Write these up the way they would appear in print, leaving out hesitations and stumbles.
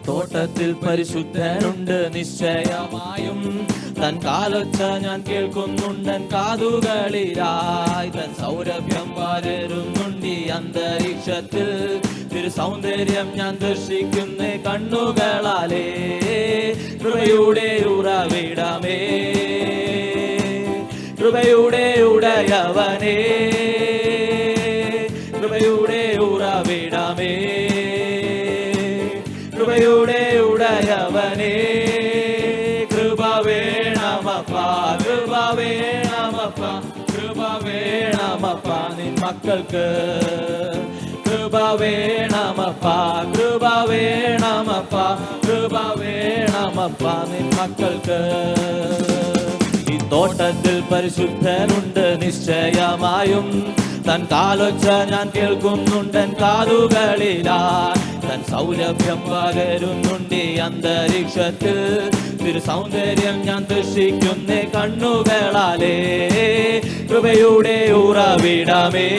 തോട്ടത്തിൽ പരിശുദ്ധനുണ്ട് നിശ്ചയമായും. തൻ കാലൊച്ച ഞാൻ കേൾക്കുന്നുണ്ടൻ കാതുകളിലായി. തൻ സൗരഭ്യം പകരുന്നുണ്ട് ഈ അന്തരീക്ഷത്തിൽ. തിരു സൗന്ദര്യം ഞാൻ ദർശിക്കുന്ന കണ്ണുകളാലേ. കൃപയുടെ ഉറവിടമേ, കൃപയുടെ ഉടയവനേ, കൃപയുടെ ഉറവിടമേ, കൃപയുടെ ഉടയവനേ. കൃപ വേണമപ്പ, കൃപ വേണമപ്പ, കൃപ വേണമപ്പ നിൻ മക്കൾക്ക്. കൃപ വേണമപ്പ, കൃപ വേണമപ്പ, കൃപ വേണമപ്പ നിൻ മക്കൾക്ക്. ഈ തോട്ടത്തിൽ പരിശുദ്ധനുണ്ട് നിശ്ചയമായും. തൻ കാലൊച്ച ഞാൻ കേൾക്കുന്നുണ്ടൻ കാതുകളിലാ. തൻ സൗരഭ്യം പകരുന്നുണ്ട് ഈ അന്തരീക്ഷത്തിൽ. തിരു സൗന്ദര്യം ഞാൻ ദർശിക്കുന്ന കണ്ണുകളാലേ. കൃപയുടെ ഉറവിടമേ,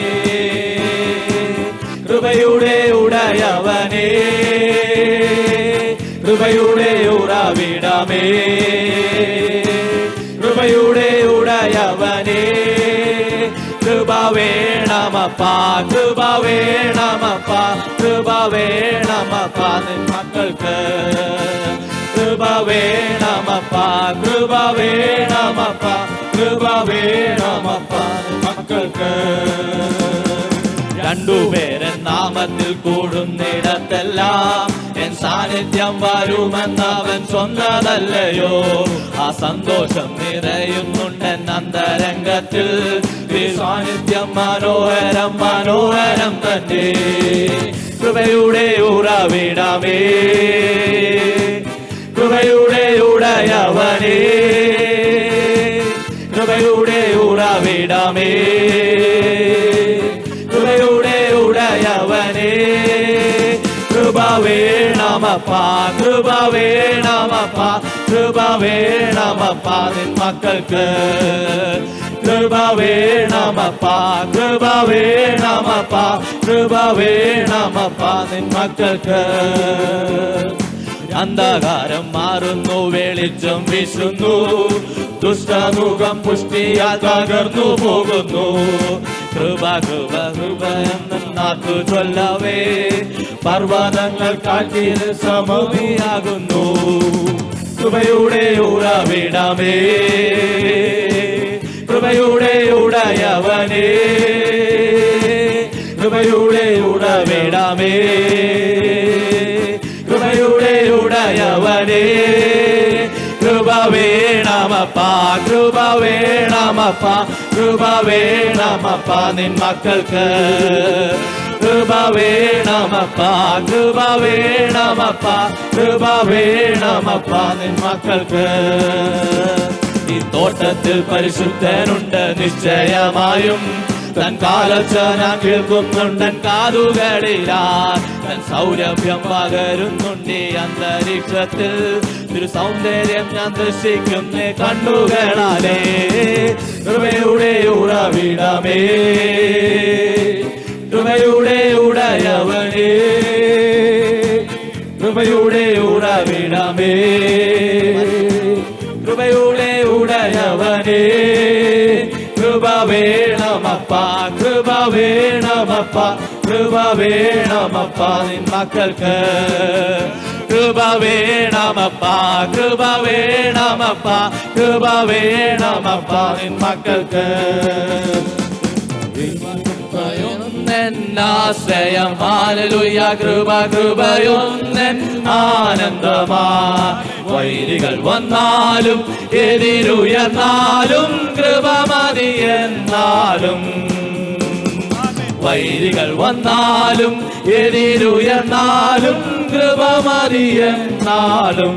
കൃപയുടെ ഉടയവനേ, കൃപയുടെ ഉറവിടമേ, കൃപയുടെ ഉടയവനേ. കൃപ വേണമപ്പ, കൃപ വേണമപ്പ, കൃപ വേണമപ്പ നിൻ മക്കൾക്ക്. കൃപ വേണമപ്പ, കൃപ വേണമപ്പ, കൃപ വേണമപ്പ നിൻ മക്കൾക്ക്. രണ്ടുപേരൻ നാമത്തിൽ കൂടുന്നിടത്തെല്ലാം എൻ സാന്നിധ്യം വരുമെന്നവൻ സ്വന്തതല്ലയോ. ആ സന്തോഷം നിറയുന്നുണ്ടെൻ അന്തരംഗത്തിൽ. സാന്നിധ്യം മനോഹരം, മനോഹരം തന്നെ. കൃപയുടെ ഉറവിടമേ, കൃപയുടെ ഉടയവനേ, കൃപയുടെ ഉറവിടമേ, കൃപയുടെ ഉടയവനേ. കൃപ വേണമപ്പ, കൃപ വേണമപ്പ, കൃപ വേണമപ്പ നിൻ മക്കൾക്ക്. കൃപ വേണമപ്പ, കൃപ വേണമപ്പ, കൃപ വേണമപ്പ നിൻ മക്കൾക്ക്. അന്ധകാരം മാറുന്നു, വെളിച്ചം വീശുന്നു. ദുഷ്ടമുഖം പുഷ്ടിയാൽ തകർന്നു പോകുന്നു. കൃപ കൃപ കൃപ എന്ന നാക്കു ചൊല്ലവേ പർവ്വതങ്ങൾ കാറ്റിൽ സമഭൂമിയാകുന്നു. കൃപയുടെ ഉറവിടമേ, കൃപയുടെ ഉടയവനേ, കൃപയുടെ ഉറവിടമേ, കൃപയുടെ ഉടയവനേ. കൃപ വേണമപ്പ, കൃപ വേണമപ്പ, കൃപ വേണമപ്പ നിൻ മക്കൾക്ക്. കൃപ വേണമപ്പ, കൃപ വേണമപ്പ, കൃപ വേണമപ്പ നിൻ മക്കൾക്ക്. ഈ തോട്ടത്തിൽ പരിശുദ്ധനുണ്ട് നിശ്ചയമായും. തൻ കാലൊച്ച ഞാൻ കേൾക്കുന്നുണ്ടൻ കാതുകളിലാ. തൻ സൗരഭ്യം പകരുന്നുണ്ട് ഈ അന്തരീക്ഷത്തിൽ. തിരു സൗന്ദര്യം ഞാൻ ദർശിക്കുന്ന കണ്ണുകളാലേ. കൃപയുടെ ഉറവിടമേ, കൃപയുടെ ഉടയവനേ, കൃപയുടെ ഉറവിടമേ, കൃപയുടെ ഉടയവനേ. കൃപ വേണമപ്പ, കൃപ വേണമപ്പ, കൃപ വേണമപ്പ നിൻ മക്കൾക്ക്. കൃപ വേണമപ്പ, കൃപ വേണമപ്പ, കൃപ വേണമപ്പ നിൻ മക്കൾക്ക്. ആശ്രയം ഹല്ലേലൂയ. കൃപ കൃപയൊന്നൻ ആനന്ദമാ. വൈരികൾ വന്നാലും എതിരുയർന്നാലും കൃപ മതിയെന്നാലും. വൈരികൾ വന്നാലും എതിരുയർന്നാലും കൃപ മതിയെന്നാലും.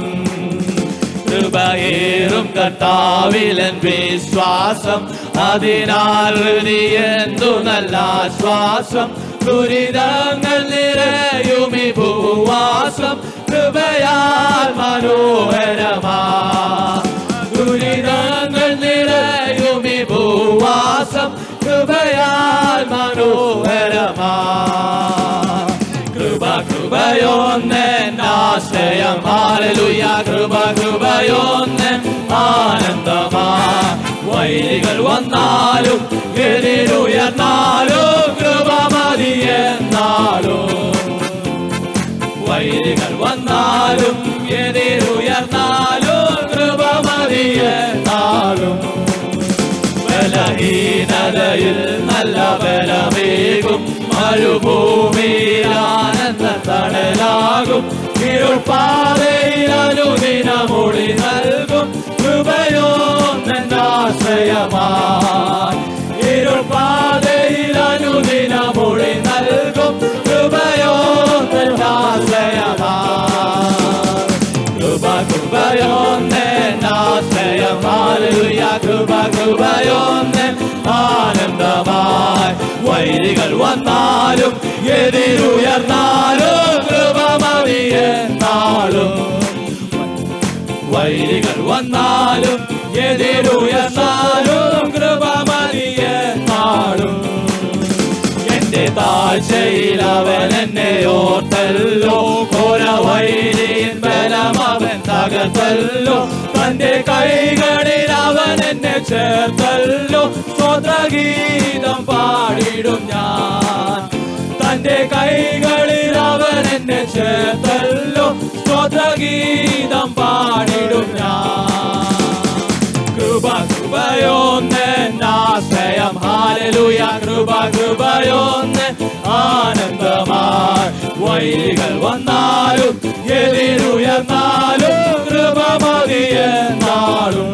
കൃപയേറും കർത്താവിലൻ വിശ്വാസം. അതിനാൽ എന്തു നല്ല ആശ്വാസം. ദുരിതങ്ങൾ നിറയുമി ഭൂവാസം. കൃപയാൽ മനോഹരമാ. ദുരിതങ്ങൾ നിറയുമി ഭൂവാസം. കൃപയാൽ മനോഹരമാ. കൃപ കൃപയൊന്നെൻ ആശ്രയം ഹല്ലേലൂയ കൃപ കൃപയൊന്ന് ആനന്ദമായി വൈരികൾ വന്നാലും എതിരുയർന്നാലും കൃപ മതിയെന്നാലും വൈരികൾ വന്നാലും എതിരുയർന്നാലും കൃപ മതിയെന്നാലും ബലഹീനതയിൽ നല്ല ബലമേകും മരുഭൂമിയിൽ ആനന്ദ തണലാകും ഇരുൾപ്പാതയിൽ അനുദിനമൊളി നൽകും കൃപയോ നിന്നാശ്രയമായി ഇരുൾപ്പാതയിൽ അനുദിനമൊളി നൽകും കൃപയോ നിന്നാശ്രയമായി കൃപ കൃപയോ നിന്നാശ്രയം ഹല്ലേലൂയ കൃപ കൃപയോ ആനന്ദമായി വൈരികൾ വന്നാലും എതിരുയർന്നാലും കൃപ മതിയെന്നാലും വൈരികൾ വന്നാലും എതിരുയർന്നാലും കൃപ മതിയെന്നാലും എന്റെ താഴ്ചയിൽ അവൻ എന്നെ ഓർത്തല്ലോ ഘോര വൈരിയൻ ബലം അവൻ തകർത്തല്ലോ തന്റെ കൈകളിൽ അവൻ എന്നെ ചേർത്തല്ലോ സ്തോത്രഗീതം പാടിടും ഞാൻ തന്റെ കൈകളിൽ അവൻ എന്നെ ചേർത്തല്ലോ സ്തോത്രഗീതം പാടിടും ഞാൻ കൃപ കൃപയൊന്നാശ്രയം ഹല്ലേലൂയ കൃപ കൃപയൊന്ന് ആനന്ദമായി വൈരികൾ വന്നാലും എതിരുയർന്നാലും കൃപ മതിയെന്നാലും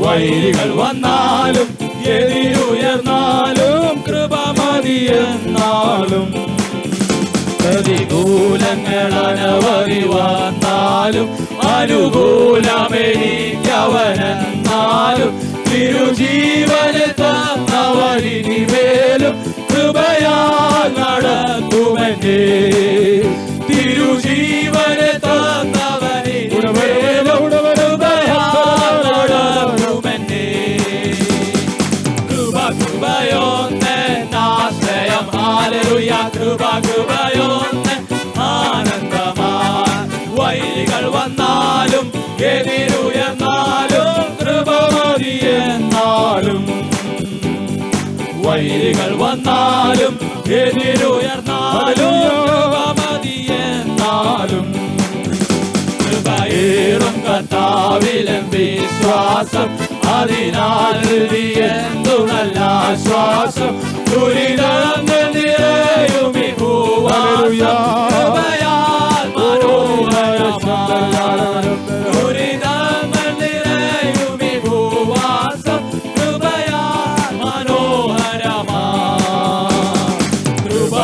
വൈരികൾ വന്നാലും എതിരുയർന്നാലും കൃപ മതിയെന്നാലും പ്രതികൂലങ്ങൾ അനവധി വന്നാലും അനുകൂലമെനിക്കവനെന്നാലും തിരുജീവന് തന്നവരിനി മേലും കൃപയാൽ നടത്തുമെന്നെ തിരുജീവന് തന്നവരിനി മേലും കൃപയാൽ നടത്തുമെന്നെ കൃപ കൃപയൊന്നാശ്രയം ഹല്ലേലൂയ കൃപ കൃപയൊന്ന് ആനന്ദമായി വൈരികൾ വന്നാലും എതിരുയർന്നാലും കൃപ മതിയെന്നാലും വൈരികൾ വന്നാലും എതിരുയർന്നാലും കൃപ മതിയെന്നാലും കൃപയേറും കർത്താവിലും വിശ്വാസം അതിനാൽ എന്തു നല്ല ആശ്വാസം ദുരിതങ്ങൾ നിറയും ഈ ഭൂവാസം കൃപയാൽ മനോഹരമായി ദുരിതങ്ങൾ നിറയും ഈ ഭൂവാസം കൃപയാൽ മനോഹരമായി കൃപ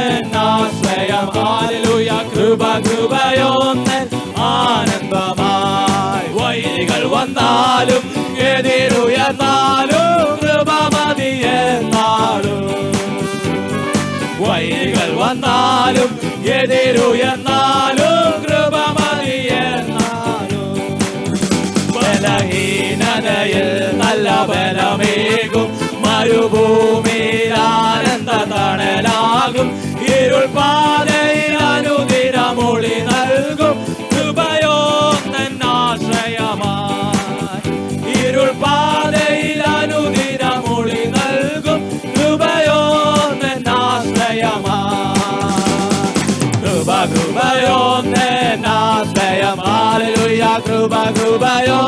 കൃപയൊന്നാശ്രയം ഹല്ലേലൂയ കൃപ കൃപയൊന്ന് ആനന്ദമായി വൈരികൾ വന്നാലും എതിരുയർന്നാലും കൃപ മതിയെന്നാലും വൈരികൾ വന്നാലും എതിരുയർന്നാലും കൃപ മതിയെന്നാലും ബലഹീനതയിൽ നല്ല ബലമേകും മരുഭൂമിയിൽ ആനന്ദ തണലാകും ഇരുൾപാതയിൽ അനുദിനമൊളി നൽകും കൃപയോ നിന്നാശ്രയമായി ഇരുൾപാതയിൽ അനുദിനമൊളി നൽകും കൃപയോ നിന്നാശ്രയമായി കൃപ കൃപയോ നിന്നാശ്രയം ഹല്ലേലൂയ കൃപ കൃപയോ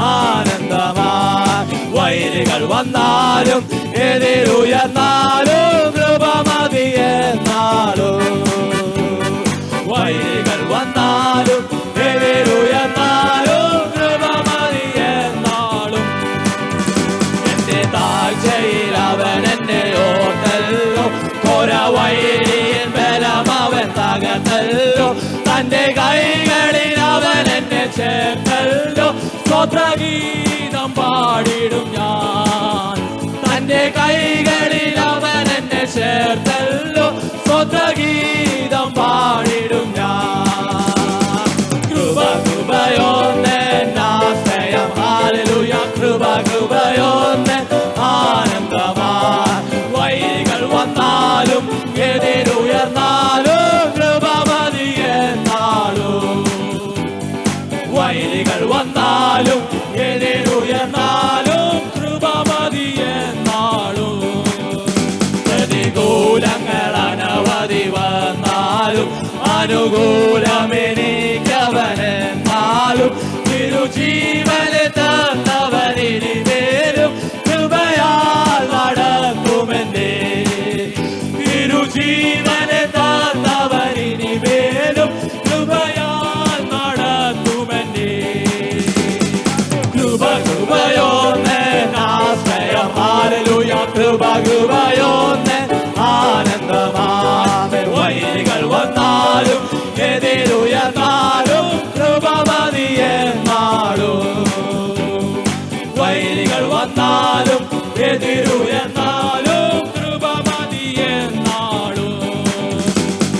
ആനന്ദമായി വൈരികൾ വന്നാലും എതിരുയർന്നാലും കൃപ മതിയെന്നാലും വൈരികൾ വന്നാലും എതിരുയർന്നാലും കൃപ മതിയെന്നാലും എന്റെ താഴ്ചയിൽ അവൻ എന്നെ ഓർത്തല്ലോ ഘോര വൈരിയൻ ബലം അവൻ തകർത്തല്ലോ തന്റെ കൈകളിൽ അവൻ എന്നെ ചേർത്തല്ലോ സ്തോത്രഗീതം പാടിടും ഞാൻ തന്റെ കൈകളിൽ അവൻ എന്നെ ചേർത്തല്ലോ സ്തോത്രഗീതം പാടിടും ഞാൻ കൃപ കൃപയൊന്നാശ്രയം ഹല്ലേലൂയ കൃപ കൃപയൊന്ന് ആനന്ദമായി വൈരികൾ വന്നാലും എതിരുയർന്നാലും കൃപ അനുകൂലമെനിക്കവനെന്നാലും തിരുജീവനെ തന്നവനിനി മേലും കൃപയാൽ നടക്കുമെന്നേ. തിരുജീവനെ തന്നവനിനി മേലും കൃപയാൽ നടക്കുമെന്നേ. കൃപ കൃപയോന്നെ ആശ്രയം ഹല്ലേലൂയ. കൃപ കൃപയോന്നെ ആനന്ദമാമേ. വൈരികൾ വന്നാലും എതിരുയർന്നാലും കൃപ മതിയെന്നാളും. വൈരികൾ വന്നാലും എതിരുയർന്നാലും കൃപ മതിയെന്നാളും.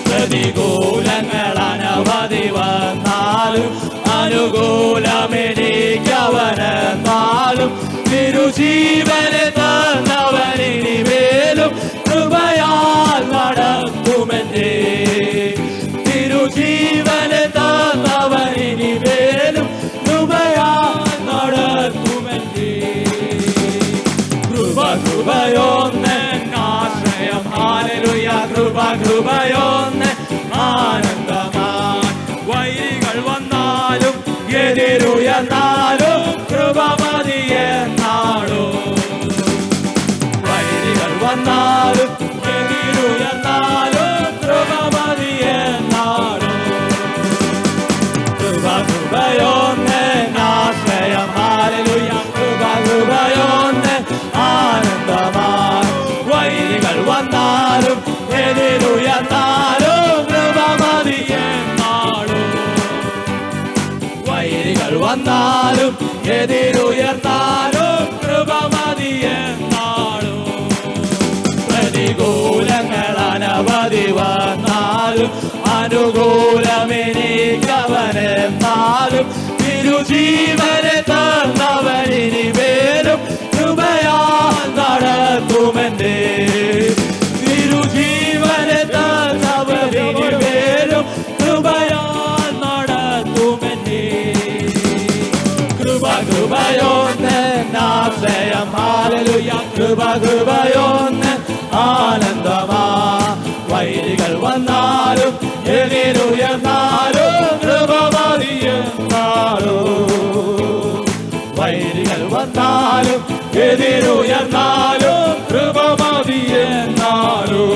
പ്രതികൂലങ്ങൾ അനവധി വന്നാലും അനുകൂലമെനിക്കവനെന്നാലും തിരുജീവനെ തന്നവനിനി മേലും കൃപയാൽ നടക്കുമെന്നേ. തിരുജീവനെ തന്നവനിനി മേലും കൃപയാൽ നടക്കുമെന്നേ. കൃപ കൃപയോന്നെ ആശ്രയം ഹല്ലേലൂയ. കൃപ കൃപയോന്നെ ആനന്ദമായി. വൈരികൾ വന്നാലും എതിരുയർന്നാലും കൃപ മതിയെന്നാളും. വൈരികൾ വന്നാലും എതിരുയർന്നാലും കൃപ മതിയെന്നാളും. കൃപ കൃപയോന്നെ ആശ്രയം ഹല്ലേലൂയ. കൃപ കൃപയോന്നെ ആനന്ദമായി. വൈരികൾ വന്നാലും എതിരുയർന്നാലും കൃപ മതിയെന്നാളും. വൈരികൾ വന്നാലും എതിരുയർന്നാലും കൃപ മതിയെന്നാളും. പ്രതികൂലങ്ങൾ അനവധി വന്നാലും അനുകൂലമെനിക്കവനെന്നാലും തിരുജീവനെ തന്നവനിനി മേലും കൃപയാൽ നടക്കുമെന്നേ. തിരുജീവനെ തന്നവനിനി മേലും കൃപയാൽ നടക്കുമെന്നേ. കൃപ കൃപയോന്നെ ആശ്രയം ഹല്ലേലൂയ. കൃപ കൃപയോന്നെ ആനന്ദമാ. വൈരികൾ വന്നാലും എതിരുയർന്നാലും കൃപ മതിയെന്നാലും. വൈരികൾ വന്നാലും എതിരുയർന്നാലും കൃപ മതിയെന്നാലും.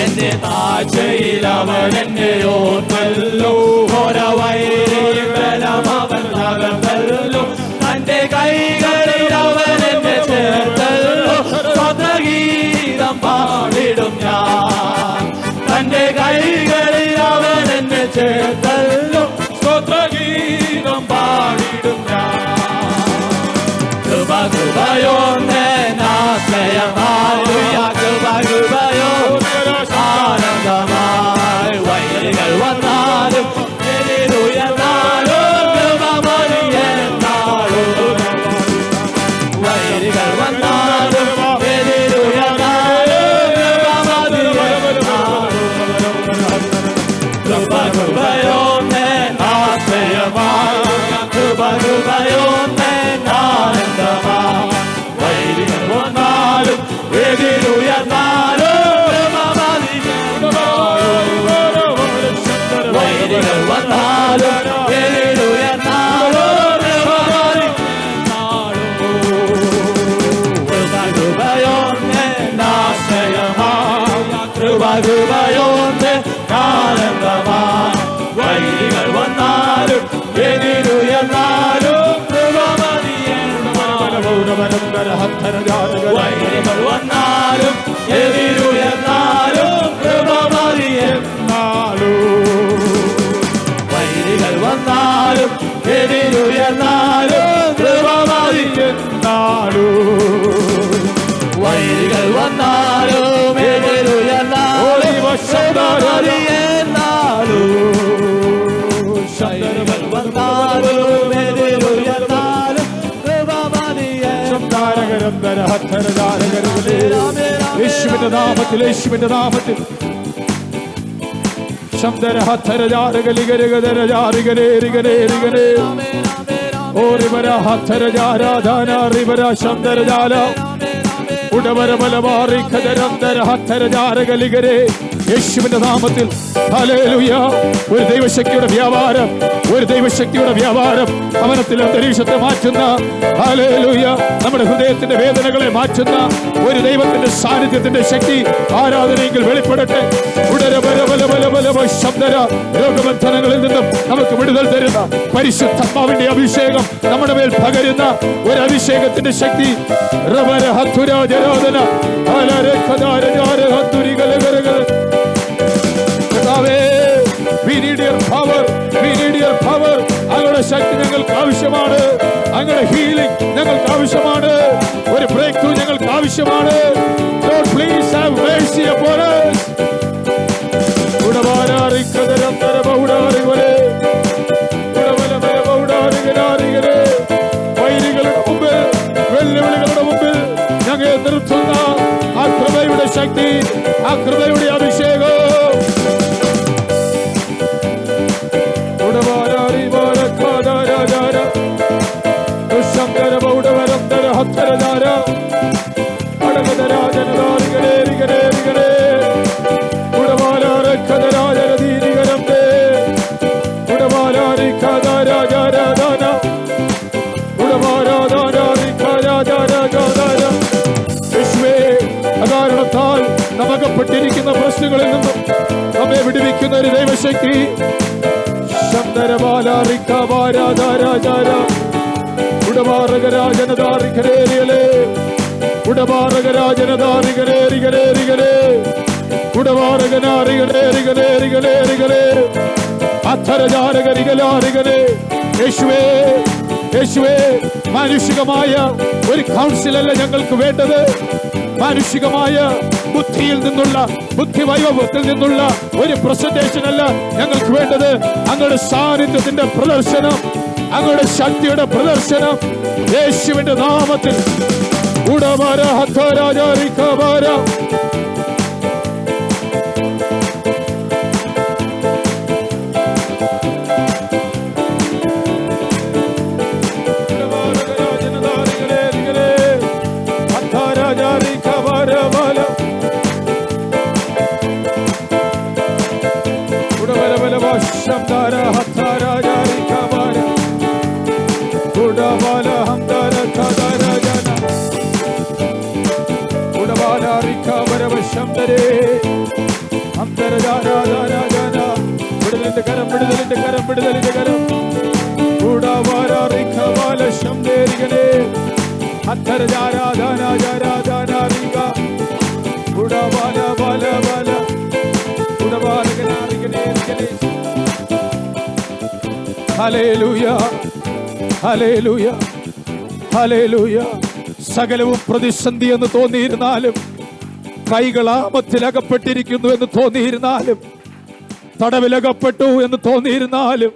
എന്റെ താഴ്ചയിൽ അവൻ എന്നെ ഓർമ്മല്ലോ. ഒരവൈരി ബലമവൻ തകർത്തല്ലോ. തന്റെ കൈകളിൽ അവൻ എന്നെ ചേർത്തല്ലോ. സ്വതഗീതം പാടിടും ഞാൻ. തന്റെ കൈകളിൽ അവൻ എന്നെ ചേർത്തല്ലോ. സ്വതഗീതം പാടിടും ഞാൻ. കൃപ കൃപയോന്നെ ആശ്രയം ഹല്ലേലൂയ. കൃപ കൃപയോന്നെ ആനന്ദമായി. വൈരികൾ വന്നാലും എതിരുയർന്നാലും കൃപ മതിയെന്നാളും. വൈരികൾ വന്നാലും എതിരുയർന്നാലും കൃപ മതിയെന്നാളും. കൃപ കൃപയോന്നെ ആശ്രയമായി. കൃപ കൃപയോന്നെ ആനന്ദമായി. വൈരികൾ വന്നാലും എതിരുയർന്നാലും കൃപ മതിയെന്നാളും. വൈരികൾ വന്നാലും എതിരുയർന്നാലും കൃപ മതിയെന്നാളും. കൃപ കൃപയോന്നെ ആശ്രയമായി. കൃപ കൃപയോന്നെ ആനന്ദമായി. വൈരികൾ വന്നാലും എതിരുയർന്നാലും കൃപ മതിയെന്നാലും. വൈരികൾ വന്നാലും എതിരുയർന്നാലും കൃപ മതിയെന്നാലും. വൈരികൾ വന്നാലും എതിരുയർന്നാലും കൃപ മതിയെന്നാലും. വൈരികൾ വന്നാലും എതിരുയർന്നാലും കൃപ മതിയെന്നാലും. വൈരികൾ വന്നാലും എതിരുയർന്നാലും കൃപ മതിയെന്നാലും. യേശുവിന്റെ നാമത്തിൽ, യേശുവിന്റെ നാമത്തിൽ ഉടവരമലമാറി യേശുവിന്റെ നാമത്തിൽ. ഹല്ലേലൂയ. ഒരു ദൈവശക്തിയുടെ വ്യാപാരം, ഒരു ദൈവശക്തിയുടെ വ്യാപാരം ഭവനത്തിൽ അന്തരീക്ഷത്തെ മാറ്റുന്ന, ഹല്ലേലൂയ, നമ്മുടെ ഹൃദയത്തിന്റെ വേദനകളെ മാറ്റുന്ന ഒരു ദൈവത്തിന്റെ സാന്നിധ്യത്തിന്റെ ശക്തി ആരാധനയെങ്കിൽ വെളിപ്പെടട്ടെ. രോഗബന്ധനങ്ങളിൽ നിന്നും നമുക്ക് വിടുതൽ തരുന്ന പരിശുദ്ധാത്മാവിന്റെ അഭിഷേകം നമ്മുടെ മേൽ പകരുന്ന ഒരു അഭിഷേകത്തിന്റെ ശക്തി. അങ്ങയുടെ ശക്തി ഞങ്ങൾക്ക് ആവശ്യമാണ്. അങ്ങയുടെ ഹീലിംഗ് ഞങ്ങൾക്ക് ആവശ്യമാണ്. ഒരു ബ്രേക്ക് ത്രൂ ഞങ്ങൾക്ക് ആവശ്യമാണ്. Lord, please have mercy upon us. വൈരികളുടെ മുമ്പിൽ, വെല്ലുവിളികളുടെ മുമ്പിൽ ഞങ്ങളെ നിർത്തുന്ന ആ കൃപയുടെ ശക്തി, ആ കൃപയുടെ അഭിഷേകം. അകാരണത്താൽ നമുക്കപ്പെട്ടിരിക്കുന്ന പ്രശ്നങ്ങളിൽ നിന്നും നമ്മെ വിടുവിക്കുന്ന ഒരു ദൈവശക്തി. യേശുവേ, മാനുഷികമായ ഒരു കൗൺസിലല്ല ഞങ്ങൾക്ക് വേണ്ടത്. മാനുഷികമായ ബുദ്ധിയിൽ നിന്നുള്ള, ബുദ്ധിവൈഭവത്തിൽ നിന്നുള്ള ഒരു പ്രസന്റേഷൻ അല്ല ഞങ്ങൾക്ക് വേണ്ടത്. അങ്ങയുടെ സാന്നിധ്യത്തിന്റെ പ്രദർശനം, അങ്ങയുടെ ശക്തിയുടെ പ്രദർശനം യേശുവിന്റെ നാമത്തിൽ. Hallelujah, hallelujah, hallelujah. സകലവും പ്രതിസന്ധി എന്ന് തോന്നിയിരുന്നാലും, കൈകൾ ആപത്തിലകപ്പെട്ടിരിക്കുന്നു എന്ന് തോന്നിയിരുന്നാലും, തടവിലകപ്പെട്ടു എന്ന് തോന്നിയിരുന്നാലും,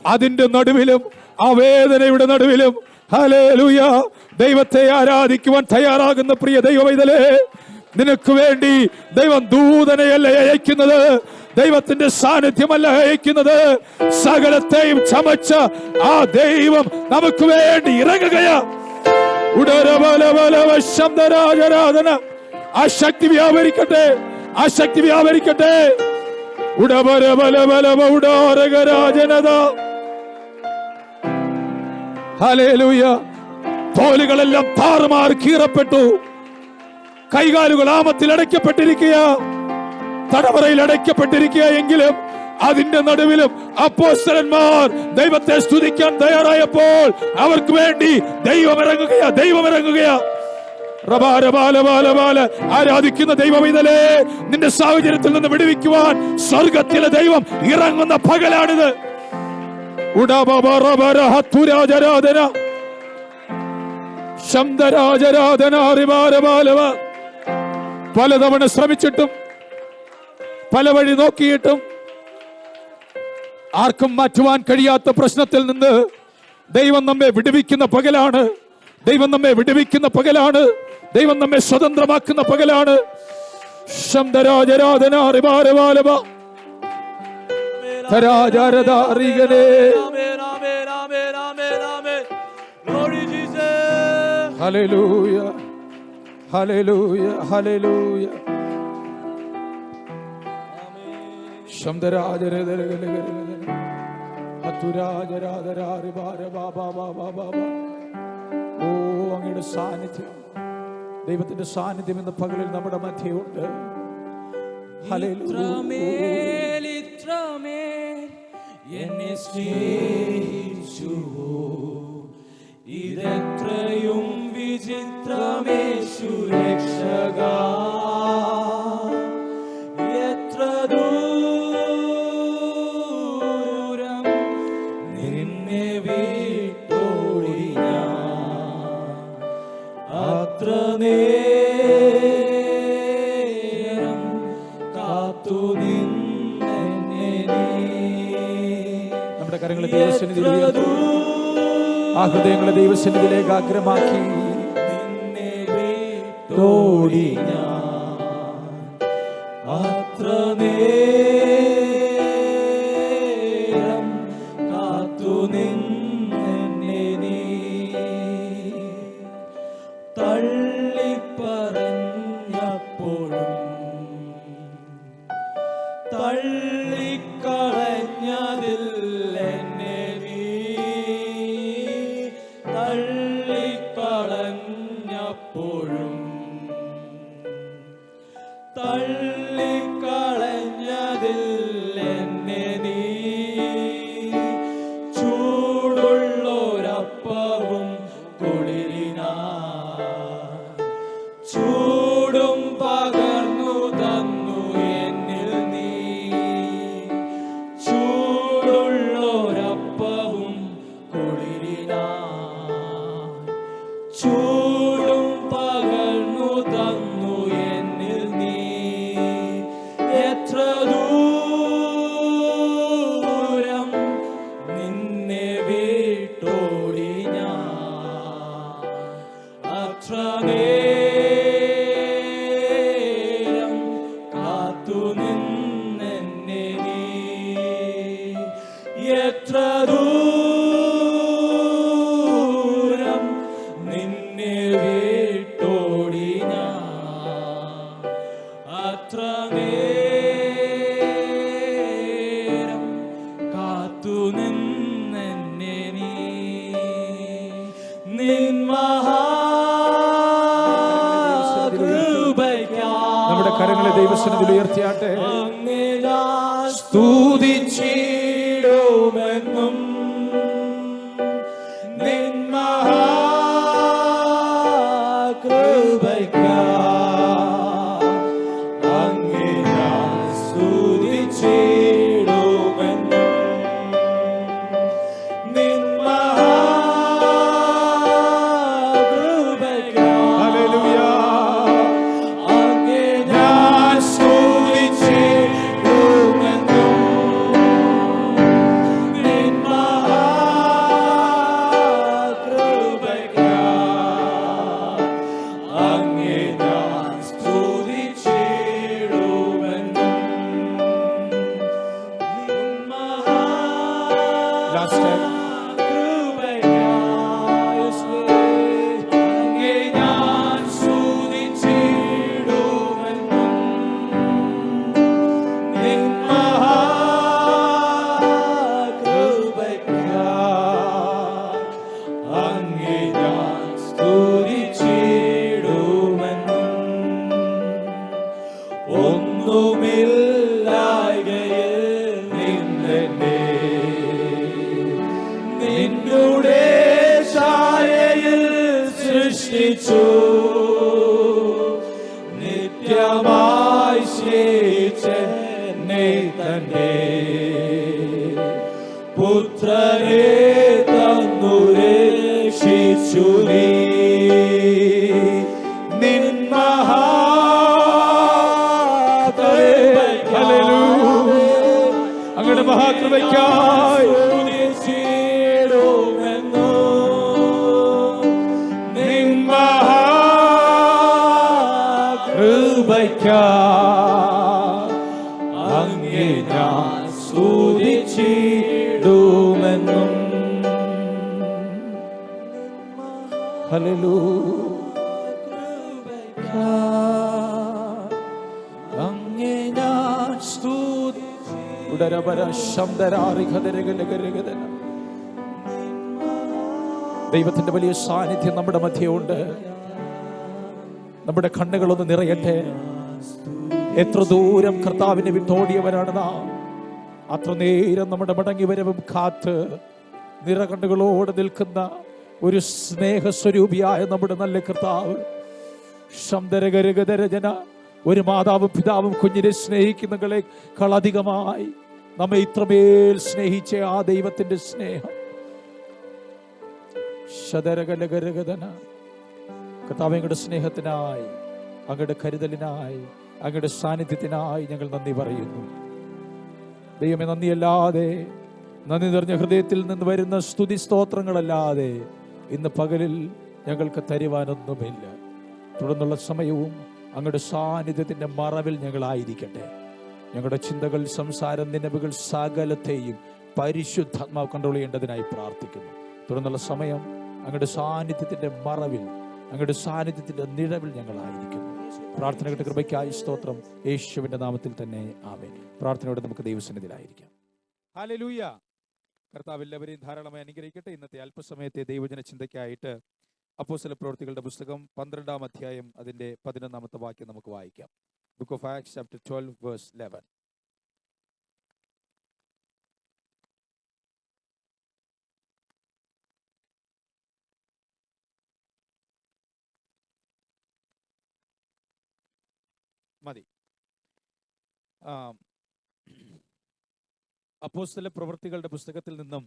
അതിന്റെ നടുവിലും, ആ വേദനയുടെ നടുവിലും, ഹല്ലേലൂയ, ദൈവത്തെ ആരാധിക്കുവാൻ തയ്യാറാകുന്ന പ്രിയ ദൈവമൈതലേ, നിനക്ക് വേണ്ടി ദൈവം ദൂതനെയല്ല അയക്കുന്നത്, ദൈവത്തിന്റെ സാന്നിധ്യമല്ല അയക്കുന്നത്. സകലത്തെയും ചമച്ച ആ ദൈവം നമുക്ക് വേണ്ടി ഇറങ്ങുകയാ. ശബ്ദരാജരാധന, ആ ശക്തി വ്യാപരിക്കട്ടെ, ആ ശക്തി വ്യാപരിക്കട്ടെ. ഹല്ലേലൂയ. തോലുകളെല്ലാം താറുമാർ കീറപ്പെട്ടു, കൈകാലുകൾ ആമത്തിൽ അടയ്ക്കപ്പെട്ടിരിക്കുക, തടവറയിൽ അടയ്ക്കപ്പെട്ടിരിക്കുക. എങ്കിലും അതിന്റെ നടുവിലും അപ്പോസ്തലന്മാർ ദൈവത്തെ സ്തുതിക്കാൻ തയ്യാറായപ്പോൾ അവർക്ക് വേണ്ടി ദൈവമിറങ്ങുകയാ, ദൈവമിറങ്ങുകയാ. ആരാധിക്കുന്ന ദൈവമൈതലേ, നിന്റെ സാഹചര്യത്തിൽ നിന്ന് വിടുവിക്കുവാൻ സ്വർഗത്തിലെ ദൈവം ഇറങ്ങുന്ന പകലാണിത്. പലതവണ ശ്രമിച്ചിട്ടും, പല വഴി നോക്കിയിട്ടും ആർക്കും മാറ്റുവാൻ കഴിയാത്ത പ്രശ്നത്തിൽ നിന്ന് ദൈവം നമ്മെ വിടുവിക്കുന്ന പകലാണ്. ദൈവം നമ്മെ വിടുവിക്കുന്ന പകലാണ്. ദൈവം നമ്മെ സ്വതന്ത്രമാക്കുന്ന പകലാണ്. Hallelujah, hallelujah, hallelujah. ഓ അങ്ങയുടെ സാന്നിധ്യം, ദൈവത്തിന്റെ സാന്നിധ്യം ഇന്ന് പകലിൽ നമ്മുടെ മധ്യയുണ്ട്. ഇത്രമേൽ എന്നെ സ്നേഹിച്ചുവോ, ഇതെത്രയും വിചിത്രമേശു രക്ഷകാ, എത്ര ദൂരം നിന്നെ വിട്ടോടി ഞാൻ, അത്ര നേരം കാത്തു നിന്നെ നീ. നമ്മുടെ കരങ്ങളെ ദൈവസന്നിധിയിൽ ഉയർത്തി ആ ഹൃദയങ്ങളെ ദൈവസന്നിധിയിലേക്ക് ആഗ്രഹമാക്കി നിന്നെ വിട്ടോടി ഞാൻ, അത്ര നേരം കാത്തു നിന്നെ നീ. തള്ളിപ്പറഞ്ഞപ്പോഴും തള്ളിക്കളഞ്ഞതിൽ എന്നെ നീ, തള്ളിക്കളഞ്ഞപ്പോഴും തള്ളിക്കളഞ്ഞതിൽ എന്നെ നീ, ചൂടുള്ളൊരപ്പവും കുളിരിനാ ചൂടും പകർന്നു തന്നു എന്നിൽ നീ, ചൂടുള്ളൊരപ്പവും കുളിരിനാ ചൂടും പകർന്നു തന്നു എന്നിൽ നീ. എത്ര ദൂരം നിന്നെ വിട്ടോടി ഞാൻ, അത്ര നേരം കാത്തു നിന്നെ നീ. എത്ര ദൂരം നിന്നെ വിട്ടോടി ഞാൻ, അത്ര നേരം കാത്തു നിന്നെ നീ. നിൻ മഹാകൃപയ്ക്കായി നമ്മുടെ കരങ്ങളെ ദൈവസന്നിധിയിൽ ഉയർത്തിയാട്ടെ. അങ്ങേ ഞാൻ സ്തുതിച്ചിടുമെന്നും, നിൻ മഹാകൃപയ്ക്കായി അങ്ങേ ഞാൻ സ്തുതിച്ചിടുമെന്നും, നിൻ മഹാകൃപയ്ക്കായി ഹല്ലേലൂയ. അങ്ങേ ഞാൻ സ്തുതിച്ചിടുമെന്നും, നിൻ മഹാകൃപയ്ക്കായി അങ്ങേ ഞാൻ സ്തുതിച്ചിടുമെന്നും, നിൻ Last time. അങ്ങേ ഞാൻ സ്തുതിച്ചിടുമെന്നും, നിൻ മഹാകൃപയ്ക്കായി അങ്ങേ ഞാൻ സ്തുതിച്ചിടുമെന്നും, ഒന്നുമില്ലായ്കയിൽ നിന്നെ നിന്നുടെ ഛായയിൽ സൃഷ്ടിച്ചു, നിത്യമായി സ്നേഹിച്ചെന്നെ തന്നെ പുത്രനെ തന്നു രക്ഷിച്ചു നീ. നിൻ മഹാകൃപയ്ക്കായി അങ്ങയുടെ മഹാകൃപയ്ക്കായി നിൻ മഹാകൃപയ്ക്കായി അങ്ങേ ഞാൻ സ്തുതിച്ചിടുമെന്നും, അങ്ങേ ഞാൻ സ്തുതിച്ചിടുമെന്നും, ദൈവത്തിന്റെ വലിയ സാന്നിധ്യം നമ്മുടെ മധ്യമുണ്ട്. നമ്മുടെ കണ്ണുകളൊന്ന് നിറയട്ടെ. എത്ര ദൂരം കർത്താവിനെ വിട്ടോടിയവരാണ് നാം. അത്ര നേരം നമ്മുടെ മടങ്ങി വരവും കാത്ത് നിറകണ്ണുകളോടെ നിൽക്കുന്ന ഒരു സ്നേഹസ്വരൂപിയായ നമ്മുടെ നല്ല കർത്താവ്. ശംദരഗരഗദരജന ഒരു മാതാവും പിതാവും കുഞ്ഞിനെ സ്നേഹിക്കുന്നകളെക്കാൾ അധികമായി നമ്മെ ഇത്രമേൽ സ്നേഹിച്ച ആ ദൈവത്തിന്റെ സ്നേഹം. ശതരഗലഗരഗദന കർത്താവേ, അങ്ങയുടെ സ്നേഹത്തിനായി, അങ്ങയുടെ കരുതലിനായി, അങ്ങയുടെ സാന്നിധ്യത്തിനായി ഞങ്ങൾ നന്ദി പറയുന്നു. ദൈവമേ, നന്ദിയല്ലാതെ, നന്ദി നിറഞ്ഞ ഹൃദയത്തിൽ നിന്ന് വരുന്ന സ്തുതി സ്തോത്രങ്ങളല്ലാതെ ഇന്ന് പകലിൽ ഞങ്ങൾക്ക് തരുവാനൊന്നുമില്ല. തുടർന്നുള്ള സമയവും അങ്ങയുടെ സാന്നിധ്യത്തിന്റെ മറവിൽ ഞങ്ങളായിരിക്കട്ടെ. ഞങ്ങളുടെ ചിന്തകൾ, സംസാരം, നിലവുകൾ സകലത്തെയും പരിശുദ്ധാത്മാവ് കൺട്രോൾ ചെയ്യേണ്ടതിനായി പ്രാർത്ഥിക്കുന്നു. തുടർന്നുള്ള സമയം അങ്ങയുടെ സാന്നിധ്യത്തിന്റെ മറവിൽ, അങ്ങയുടെ സാന്നിധ്യത്തിന്റെ നിഴവിൽ ഞങ്ങളായിരിക്കുന്നു. പ്രാർത്ഥനകളുടെ കൃപയ്ക്കായി സ്തോത്രം. യേശുവിന്റെ നാമത്തിൽ തന്നെ ആമേൻ. പ്രാർത്ഥനയോടെ നമുക്ക് ദൈവസന്നിധിയിലായിരിക്കാം. ഹല്ലേലൂയ. കർത്താവ് എല്ലാവരെയും ധാരാളമായി അനുഗ്രഹിക്കട്ടെ. ഇന്നത്തെ അല്പസമയത്തെ ദൈവജന ചിന്തയ്ക്കായിട്ട് അപ്പോസ്തലപ്രവൃത്തികളുടെ പുസ്തകം 12-ാം അധ്യായം അതിന്റെ 11-ാമത്തെ വാക്യം നമുക്ക് വായിക്കാം. Book of acts chapter 12 verse 11. മതി. അപ്പോസ്തല പ്രവൃത്തികളുടെ പുസ്തകത്തിൽ നിന്നും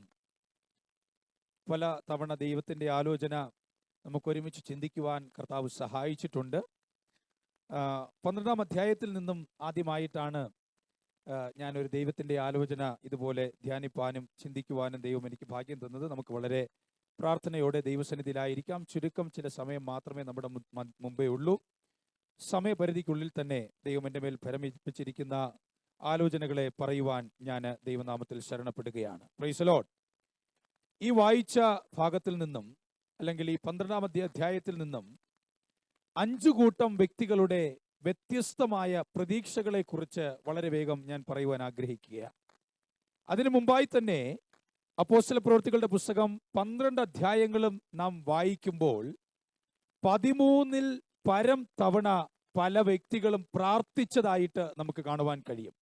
പല തവണ ദൈവത്തിന്റെ ആലോചന നമുക്ക് ഒരുമിച്ച് ചിന്തിക്കുവാൻ കർത്താവ് സഹായിച്ചിട്ടുണ്ട്. 12-ാം അധ്യായത്തിൽ നിന്നും ആദ്യമായിട്ടാണ് ഞാനൊരു ദൈവത്തിന്റെ ആലോചന ഇതുപോലെ ധ്യാനിപ്പാനും ചിന്തിക്കുവാനും ദൈവം എനിക്ക് ഭാഗ്യം തന്നത്. നമുക്ക് വളരെ പ്രാർത്ഥനയോടെ ദൈവസന്നിധിയിലായിരിക്കാം. ചുരുക്കം ചില സമയം മാത്രമേ നമ്മുടെ മുമ്പേ ഉള്ളൂ. സമയപരിധിക്കുള്ളിൽ തന്നെ ദൈവം എൻ്റെ മേൽ ഭരമിപ്പിച്ചിരിക്കുന്ന ആലോചനകളെ പറയുവാൻ ഞാൻ ദൈവനാമത്തിൽ ശരണപ്പെടുകയാണ്. Price the Lord. ഈ വായിച്ച ഭാഗത്തിൽ നിന്നും, അല്ലെങ്കിൽ ഈ 12-ാം അധ്യായത്തിൽ നിന്നും 5 കൂട്ടം വ്യക്തികളുടെ വ്യത്യസ്തമായ പ്രതീക്ഷകളെ കുറിച്ച് വളരെ വേഗം ഞാൻ പറയുവാൻ ആഗ്രഹിക്കുകയാണ്. അതിനു മുമ്പായി തന്നെ അപ്പോസ്തല പ്രവൃത്തികളുടെ പുസ്തകം 12 അധ്യായങ്ങളും നാം വായിക്കുമ്പോൾ 13-ൽ പരം തവണ പല വ്യക്തികളും പ്രാർത്ഥിച്ചതായിട്ട് നമുക്ക് കാണുവാൻ കഴിയും.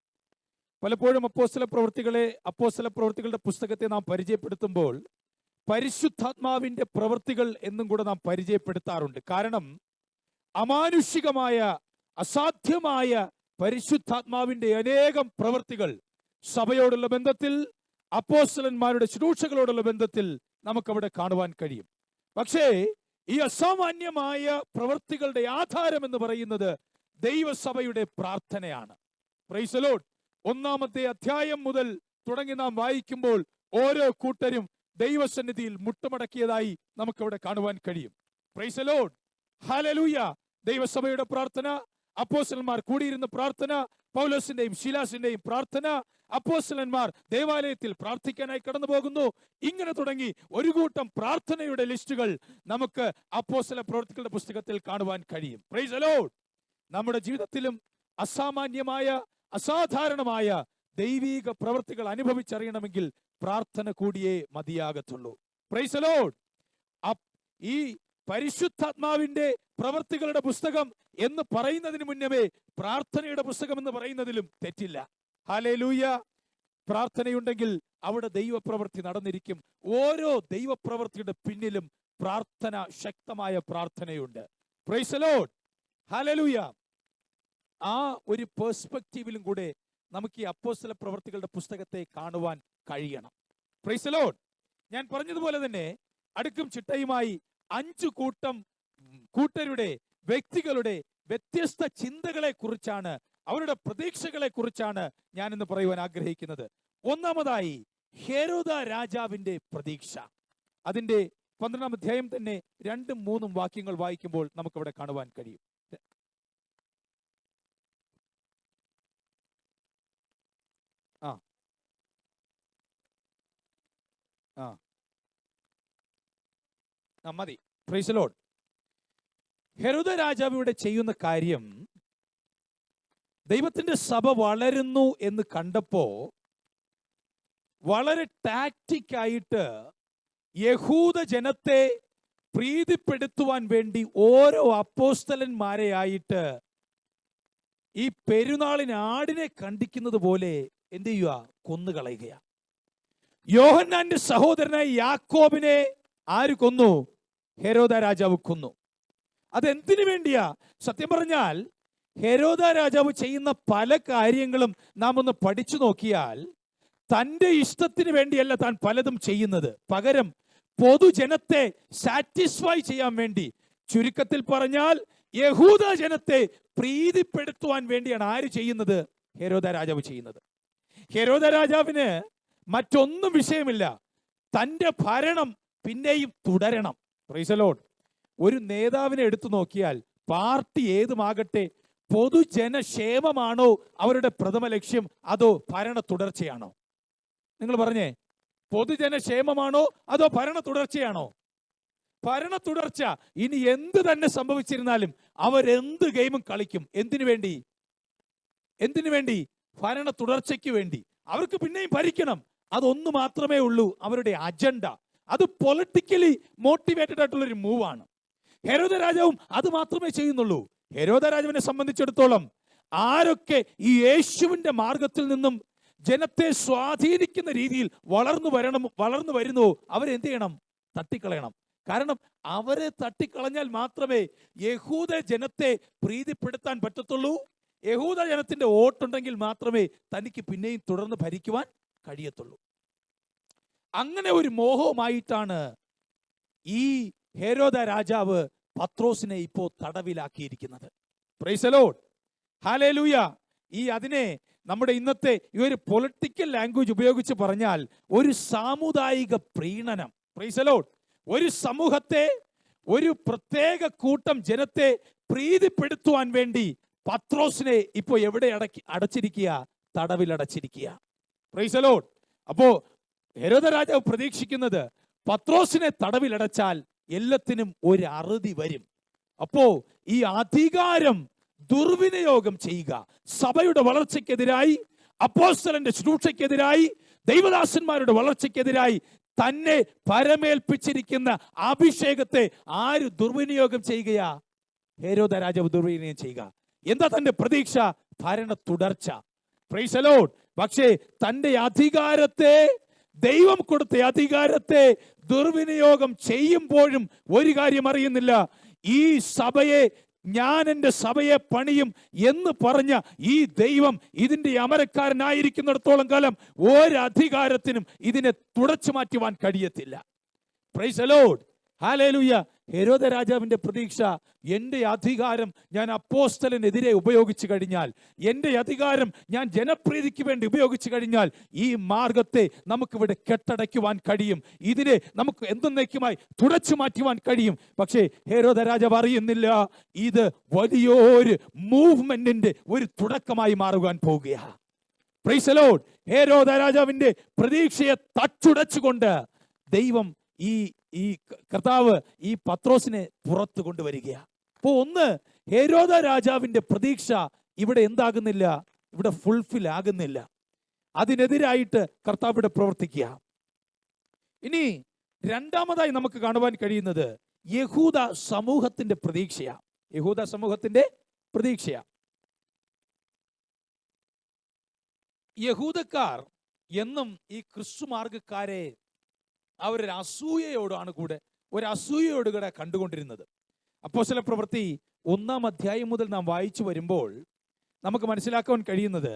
പലപ്പോഴും അപ്പോസ്തല പ്രവൃത്തികളുടെ പുസ്തകത്തെ നാം പരിചയപ്പെടുത്തുമ്പോൾ പരിശുദ്ധാത്മാവിന്റെ പ്രവൃത്തികൾ എന്നും കൂടെ നാം പരിചയപ്പെടുത്താറുണ്ട്. കാരണം അമാനുഷികമായ, അസാധ്യമായ പരിശുദ്ധാത്മാവിന്റെ അനേകം പ്രവൃത്തികൾ സഭയോടുള്ള ബന്ധത്തിൽ, അപ്പോസ്തലന്മാരുടെ ശുശ്രൂഷകളോടുള്ള ബന്ധത്തിൽ നമുക്കവിടെ കാണുവാൻ കഴിയും. പക്ഷേ ഈ അസാമാന്യമായ പ്രവൃത്തികളുടെ ആധാരം എന്ന് പറയുന്നത് ദൈവസഭയുടെ പ്രാർത്ഥനയാണ്. Price the Lord. 1-ാമത്തെ അധ്യായം മുതൽ തുടങ്ങി നാം വായിക്കുമ്പോൾ ഓരോ കൂട്ടരും ദൈവസന്നിധിയിൽ മുട്ടുമടക്കിയതായി നമുക്കവിടെ കാണുവാൻ കഴിയും. Price the Lord. ഹല്ലേലൂയ. ദൈവസഭയുടെ പ്രാർത്ഥന, അപ്പോസ്തലന്മാർ കൂടിയിരുന്ന പ്രാർത്ഥന, പൗലോസിന്റെയും ശീലാസിന്റെയും പ്രാർത്ഥന, അപ്പോസ്തലന്മാർ ദേവാലയത്തിൽ പ്രാർത്ഥിക്കാനായി കടന്നു പോകുന്നു. ഇങ്ങനെ തുടങ്ങി ഒരു കൂട്ടം പ്രാർത്ഥനയുടെ ലിസ്റ്റുകൾ നമുക്ക് അപ്പോസ്തല പ്രവൃത്തികളുടെ പുസ്തകത്തിൽ കാണുവാൻ കഴിയും. Price the Lord. നമ്മുടെ ജീവിതത്തിലും അസാമാന്യമായ, അസാധാരണമായ ദൈവിക പ്രവൃത്തികൾ അനുഭവിച്ചറിയണമെങ്കിൽ പ്രാർത്ഥന കൂടിയേ മതിയാകത്തുള്ളൂ. Price the Lord. ഈ പരിശുദ്ധാത്മാവിന്റെ പ്രവൃത്തികളുടെ പുസ്തകം എന്ന് പറയുന്നതിന് മുന്നമേ പ്രാർത്ഥനയുടെ പുസ്തകം എന്ന് പറയുന്നതിലും തെറ്റില്ല. ഹല്ലേലൂയ. പ്രാർത്ഥനയുണ്ടെങ്കിൽ അവിടെ ദൈവപ്രവൃത്തി നടന്നിരിക്കും. ഓരോ ദൈവപ്രവൃത്തിയുടെ പിന്നിലും പ്രാർത്ഥന, ശക്തമായ പ്രാർത്ഥനയുണ്ട്. Praise the Lord. ഹല്ലേലൂയ. ആ ഒരു പെർസ്പെക്റ്റീവിലും കൂടെ നമുക്ക് ഈ അപ്പോസ്തല പ്രവൃത്തികളുടെ പുസ്തകത്തെ കാണുവാൻ കഴിയണം. Price the Lord. ഞാൻ പറഞ്ഞതുപോലെ തന്നെ അടുക്കും ചിട്ടയുമായി 5 കൂട്ടരുടെ വ്യക്തികളുടെ വ്യത്യസ്ത ചിന്തകളെ കുറിച്ചാണ്, അവരുടെ പ്രതീക്ഷകളെ കുറിച്ചാണ് ഞാൻ ഇന്ന് പറയുവാൻ ആഗ്രഹിക്കുന്നത്. ഒന്നാമതായി ഹെരോദ രാജാവിന്റെ പ്രതീക്ഷ. അതിന്റെ 12-ാം അധ്യായം തന്നെ 2ഉം 3ഉം വാക്യങ്ങൾ വായിക്കുമ്പോൾ നമുക്കവിടെ കാണുവാൻ കഴിയും. മതി. Price the Lord. ഹെരോദ രാജാവ് ഇവിടെ ചെയ്യുന്ന കാര്യം, ദൈവത്തിന്റെ സഭ വളരുന്നു എന്ന് കണ്ടപ്പോ വളരെ ടാക്റ്റിക്കായിട്ട് യഹൂദ ജനത്തെ പ്രീതിപ്പെടുത്തുവാൻ വേണ്ടി ഓരോ അപ്പോസ്തലന്മാരെ ആയിട്ട് ഈ പെരുന്നാളിന് ആടിനെ കണ്ടിക്കുന്നത് പോലെ എന്ത് ചെയ്യുക, കൊന്നുകളയുകയാണ്. യോഹന്നാന്റെ സഹോദരനായ യാക്കോബിനെ ആര് കൊന്നു? ഹെരോദ രാജാവ് കൊന്നു. അതെന്തിനു വേണ്ടിയാ? സത്യം പറഞ്ഞാൽ ഹെരോദ രാജാവ് ചെയ്യുന്ന പല കാര്യങ്ങളും നാം ഒന്ന് പഠിച്ചു നോക്കിയാൽ തൻ്റെ ഇഷ്ടത്തിന് വേണ്ടിയല്ല താൻ പലതും ചെയ്യുന്നത്. പകരം പൊതുജനത്തെ സാറ്റിസ്ഫൈ ചെയ്യാൻ വേണ്ടി, ചുരുക്കത്തിൽ പറഞ്ഞാൽ യഹൂദ ജനത്തെ പ്രീതിപ്പെടുത്തുവാൻ വേണ്ടിയാണ് ആര് ചെയ്യുന്നത്? ഹെരോദ രാജാവ് ചെയ്യുന്നത്. ഹെരോദ രാജാവിന് മറ്റൊന്നും വിഷയമില്ല, തൻ്റെ ഭരണം പിന്നെയും തുടരണം. Price the Lord. ഒരു നേതാവിനെ എടുത്തു നോക്കിയാൽ പാർട്ടി ഏതുമാകട്ടെ, പൊതുജനക്ഷേമമാണോ അവരുടെ പ്രഥമ ലക്ഷ്യം, അതോ ഭരണ തുടർച്ചയാണോ? നിങ്ങൾ പറഞ്ഞേ, പൊതുജനക്ഷേമമാണോ അതോ ഭരണ തുടർച്ചയാണോ? ഭരണ തുടർച്ച. ഇനി എന്ത് തന്നെ സംഭവിച്ചിരുന്നാലും അവരെന്ത് ഗെയിമും കളിക്കും. എന്തിനു വേണ്ടി? എന്തിനു വേണ്ടി? ഭരണ തുടർച്ചയ്ക്ക് വേണ്ടി. അവർക്ക് പിന്നെയും ഭരിക്കണം. അതൊന്നു മാത്രമേ ഉള്ളൂ അവരുടെ അജണ്ട. അത് പൊളിറ്റിക്കലി മോട്ടിവേറ്റഡ് ആയിട്ടുള്ള ഒരു മൂവാണ്. ഹെരോദ രാജാവും അത് മാത്രമേ ചെയ്യുന്നുള്ളൂ. ഹെരോദ രാജാവിനെ സംബന്ധിച്ചിടത്തോളം ആരൊക്കെ ഈ യേശുവിന്റെ മാർഗത്തിൽ നിന്നും ജനത്തെ സ്വാധീനിക്കുന്ന രീതിയിൽ വളർന്നു വരുന്നു, അവരെന്ത് ചെയ്യണം? തട്ടിക്കളയണം. കാരണം അവരെ തട്ടിക്കളഞ്ഞാൽ മാത്രമേ യഹൂദ ജനത്തെ പ്രീതിപ്പെടുത്താൻ പറ്റത്തുള്ളൂ. യഹൂദ ജനത്തിന്റെ വോട്ടുണ്ടെങ്കിൽ മാത്രമേ തനിക്ക് പിന്നെയും തുടർന്ന് ഭരിക്കുവാൻ കഴിയത്തുള്ളൂ. അങ്ങനെ ഒരു മോഹവുമായിട്ടാണ് ഈ ഹെരോദ രാജാവ് പത്രോസിനെ ഇപ്പോൾ തടവിലാക്കിയിരിക്കുന്നത്. Praise the Lord. ഹല്ലേലൂയ. അതിനെ നമ്മുടെ ഇന്നത്തെ ഈ ഒരു പൊളിറ്റിക്കൽ ലാംഗ്വേജ് ഉപയോഗിച്ച് പറഞ്ഞാൽ ഒരു സാമുദായിക പ്രീണനം. Price the Lord. ഒരു സമൂഹത്തെ, ഒരു പ്രത്യേക കൂട്ടം ജനത്തെ പ്രീതിപ്പെടുത്തുവാൻ വേണ്ടി പത്രോസിനെ ഇപ്പോൾ എവിടെ അടച്ചിരിക്കുക? തടവിലടച്ചിരിക്കുക. Praise the Lord. അപ്പോ ഹെരോദ രാജാവ് പ്രതീക്ഷിക്കുന്നത് പത്രോസിനെ തടവിലടച്ചാൽ എല്ലാത്തിനും ഒരു അറുതി വരും. അപ്പോ ഈ അധികാരം ദുർവിനിയോഗം ചെയ്യുക, സഭയുടെ വളർച്ചയ്ക്കെതിരായി, അപ്പോസ്തലന്റെ ശുശ്രൂഷയ്ക്കെതിരായി, ദൈവദാസന്മാരുടെ വളർച്ചയ്ക്കെതിരായി തന്നെ പരമേൽപ്പിച്ചിരിക്കുന്ന അഭിഷേകത്തെ ആര് ദുർവിനിയോഗം ചെയ്യുകയാ? ഹെരോദ രാജാവ് ദുർവിനിയോഗം ചെയ്യുക. എന്താ തന്റെ പ്രതീക്ഷ? ഭരണ തുടർച്ച. Price the Lord. പക്ഷേ തന്റെ അധികാരത്തെ, ദൈവം കൊടുത്ത അധികാരത്തെ ദുർവിനിയോഗം ചെയ്യുമ്പോഴും ഒരു കാര്യം അറിയുന്നില്ല. ഈ സഭയെ, ഞാൻ എൻ്റെ സഭയെ പണിയും എന്ന് പറഞ്ഞ ഈ ദൈവം ഇതിന്റെ അമരക്കാരനായിരിക്കുന്നിടത്തോളം കാലം ഒരധികാരത്തിനും ഇതിനെ തുടച്ചു മാറ്റുവാൻ കഴിയത്തില്ല. Price the Lord. ഹല്ലേലൂയ. ഹെരോദ രാജാവിന്റെ പ്രതീക്ഷ, എൻ്റെ അധികാരം ഞാൻ അപ്പോസ്തലനെതിരെ ഉപയോഗിച്ചു കഴിഞ്ഞാൽ, എൻ്റെ അധികാരം ഞാൻ ജനപ്രീതിക്ക് വേണ്ടി ഉപയോഗിച്ചു കഴിഞ്ഞാൽ ഈ മാർഗത്തെ നമുക്കിവിടെ കെട്ടടയ്ക്കുവാൻ കഴിയും, ഇതിനെ നമുക്ക് എന്നേക്കുമായി തുടച്ചു മാറ്റുവാൻ കഴിയും. പക്ഷേ ഹെരോദ രാജാവ് അറിയുന്നില്ല, ഇത് വലിയൊരു മൂവ്മെന്റിന്റെ ഒരു തുടക്കമായി മാറുവാൻ പോവുകയാണ്. Price the Lord. ഹെരോദ രാജാവിന്റെ പ്രതീക്ഷയെ തച്ചുടച്ചുകൊണ്ട് ദൈവം ഈ കർത്താവ് ഈ പത്രോസിനെ പുറത്തു കൊണ്ടുവരികയാണ്. അപ്പോ ഒന്ന്, ഹെരോദ രാജാവിന്റെ പ്രതീക്ഷ ഇവിടെ എന്താകുന്നില്ല? ഇവിടെ ഫുൾഫിൽ ആകുന്നില്ല. അതിനെതിരായിട്ട് കർത്താവ് ഇവിടെ പ്രവർത്തിക്കുക. ഇനി രണ്ടാമതായി നമുക്ക് കാണുവാൻ കഴിയുന്നത് യഹൂദ സമൂഹത്തിന്റെ പ്രതീക്ഷയാണ്. യഹൂദ സമൂഹത്തിന്റെ പ്രതീക്ഷയാണ്. യഹൂദക്കാർ എന്നും ഈ ക്രിസ്തു മാർഗക്കാരെ അവരൊരു അസൂയയോടാണ് കൂടെ കണ്ടുകൊണ്ടിരുന്നത്. അപ്പോസ്തല പ്രവൃത്തി 1-ാം അധ്യായം മുതൽ നാം വായിച്ചു വരുമ്പോൾ നമുക്ക് മനസ്സിലാക്കാൻ കഴിയുന്നത്,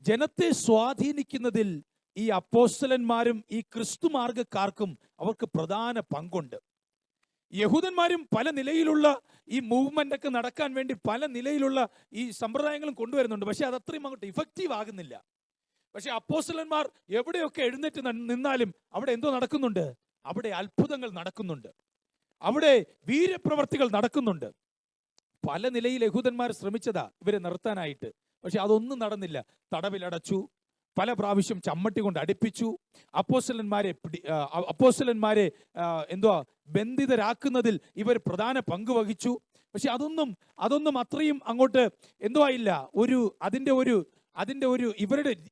ജനത്തെ സ്വാധീനിക്കുന്നതിൽ ഈ അപ്പോസ്തലന്മാരും ഈ ക്രിസ്തു മാർഗക്കാർക്കും അവർക്ക് പ്രധാന പങ്കുണ്ട്. യഹൂദന്മാരും പല നിലയിലുള്ള ഈ മൂവ്മെന്റ് ഒക്കെ നടക്കാൻ വേണ്ടി പല നിലയിലുള്ള ഈ സമ്പ്രദായങ്ങളും കൊണ്ടുവരുന്നുണ്ട്. പക്ഷെ അത് അത്രയും അങ്ങോട്ട് ഇഫക്റ്റീവ് ആകുന്നില്ല. പക്ഷെ അപ്പോസ്തലന്മാർ എവിടെയൊക്കെ എഴുന്നേറ്റ് നിന്നാലും അവിടെ എന്തോ നടക്കുന്നുണ്ട്? അവിടെ അത്ഭുതങ്ങൾ നടക്കുന്നുണ്ട്, അവിടെ വീര്യപ്രവർത്തികൾ നടക്കുന്നുണ്ട്. പല നിലയിൽ യഹൂദന്മാർ ശ്രമിച്ചതാ ഇവരെ നിർത്താനായിട്ട്, പക്ഷെ അതൊന്നും നടന്നില്ല. തടവിലടച്ചു, പല പ്രാവശ്യം ചമ്മട്ടി കൊണ്ട് അടുപ്പിച്ചു, അപ്പോസ്തലന്മാരെ ബന്ധിതരാക്കുന്നതിൽ ഇവർ പ്രധാന പങ്ക് വഹിച്ചു. പക്ഷെ അതൊന്നും അത്രയും അങ്ങോട്ട് എന്തോ ആയില്ല.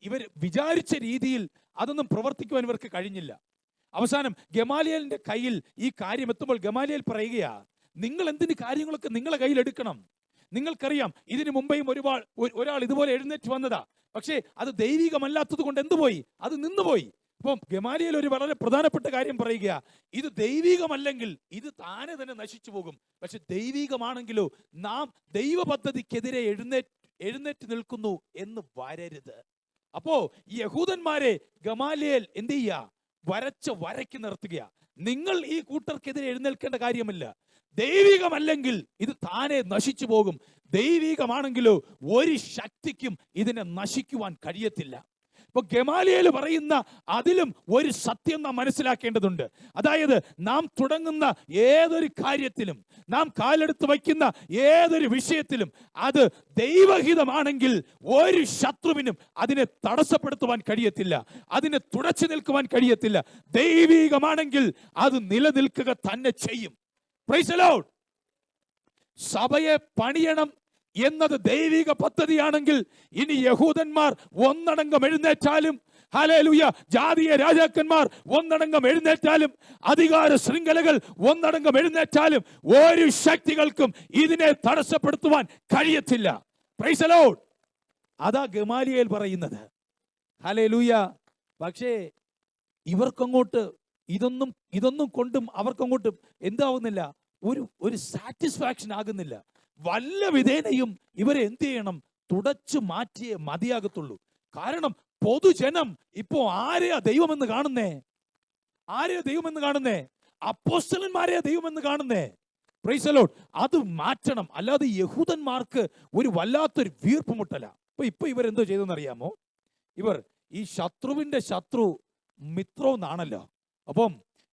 ഇവർ വിചാരിച്ച രീതിയിൽ അതൊന്നും പ്രവർത്തിക്കുവാൻ ഇവർക്ക് കഴിഞ്ഞില്ല. അവസാനം ഗമാലിയേലിന്റെ കയ്യിൽ ഈ കാര്യം എത്തുമ്പോൾ ഗമാലിയേൽ പറയുകയാ, നിങ്ങൾ എന്തിന് കാര്യങ്ങളൊക്കെ നിങ്ങളെ കയ്യിൽ എടുക്കണം? നിങ്ങൾക്കറിയാം ഇതിനു മുമ്പേയും ഒരാൾ ഇതുപോലെ എഴുന്നേറ്റ് വന്നതാ. പക്ഷേ അത് ദൈവികമല്ലാത്തത് കൊണ്ട് എന്തുപോയി? അത് നിന്നുപോയി. അപ്പം ഗമാലിയേൽ ഒരു വളരെ പ്രധാനപ്പെട്ട കാര്യം പറയുക, ഇത് ദൈവികമല്ലെങ്കിൽ ഇത് താനെ തന്നെ നശിച്ചു പോകും. പക്ഷെ ദൈവികമാണെങ്കിലോ നാം ദൈവ പദ്ധതിക്കെതിരെ എഴുന്നേറ്റ് നിൽക്കുന്നു എന്ന് വരരുത്. അപ്പോ യഹൂദന്മാരെ ഗമാലിയേൽ എന്ത് ചെയ്യുക? വരയ്ക്ക് നിർത്തുക. നിങ്ങൾ ഈ കൂട്ടർക്കെതിരെ എഴുന്നേൽക്കേണ്ട കാര്യമില്ല. ദൈവികമല്ലെങ്കിൽ ഇത് താനെ നശിച്ചു പോകും. ദൈവികമാണെങ്കിലോ ഒരു ശക്തിക്കും ഇതിനെ നശിക്കുവാൻ കഴിയത്തില്ല. ഇപ്പൊ ഗമാലിയേൽ പറയുന്ന അതിലും ഒരു സത്യം നാം മനസ്സിലാക്കേണ്ടതുണ്ട്. അതായത് നാം തുടങ്ങുന്ന ഏതൊരു കാര്യത്തിലും, നാം കാലെടുത്ത് വയ്ക്കുന്ന ഏതൊരു വിഷയത്തിലും അത് ദൈവഹിതമാണെങ്കിൽ ഒരു ശത്രുവിനും അതിനെ തടസ്സപ്പെടുത്തുവാൻ കഴിയത്തില്ല, അതിനെ തുടച്ചു നിൽക്കുവാൻ കഴിയത്തില്ല. ദൈവികമാണെങ്കിൽ അത് നിലനിൽക്കുക തന്നെ ചെയ്യും. Price the Lord. സഭയെ പണിയണം എന്നത് ദൈവിക പദ്ധതിയാണെങ്കിൽ ഇനി യഹൂദന്മാർ ഒന്നടങ്കം എഴുന്നേറ്റാലും, ഹല്ലേലൂയ, ജാതീയ രാജാക്കന്മാർ ഒന്നടങ്കം എഴുന്നേറ്റാലും, അധികാര ശൃംഖലകൾ ഒന്നടങ്കം എഴുന്നേറ്റാലും ഒരു ശക്തികൾക്കും ഇതിനെ തടസ്സപ്പെടുത്തുവാൻ കഴിയത്തില്ല. Price the Lord. അതാ ഗമാലിയേൽ പറയുന്നത്. ഹല്ലേലൂയ. പക്ഷേ ഇവർക്കങ്ങോട്ട് ഇതൊന്നും കൊണ്ടും അവർക്കങ്ങോട്ട് എന്താവുന്നില്ല, ഒരു സാറ്റിസ്ഫാക്ഷൻ ആകുന്നില്ല. വല്ല വിധേനയും ഇവരെ എന്ത് ചെയ്യണം? തുടച്ചു മാറ്റിയേ മതിയാകത്തുള്ളൂ. കാരണം പൊതുജനം ഇപ്പോ ആരെയാ ദൈവമെന്ന് കാണുന്നേ? ആരെയാ ദൈവമെന്ന് കാണുന്നേ? അപ്പോസ്തലന്മാരെയാ ദൈവമെന്ന് കാണുന്നേ. Price the Lord. അത് മാറ്റണം. അല്ലാതെ യഹൂദന്മാർക്ക് ഒരു വല്ലാത്തൊരു വീർപ്പുമുട്ടല. ഇപ്പൊ ഇവരെന്തോ ചെയ്തെന്നറിയാമോ? ഇവർ ഈ ശത്രുവിന്റെ ശത്രു മിത്രോ എന്നാണല്ലോ. അപ്പം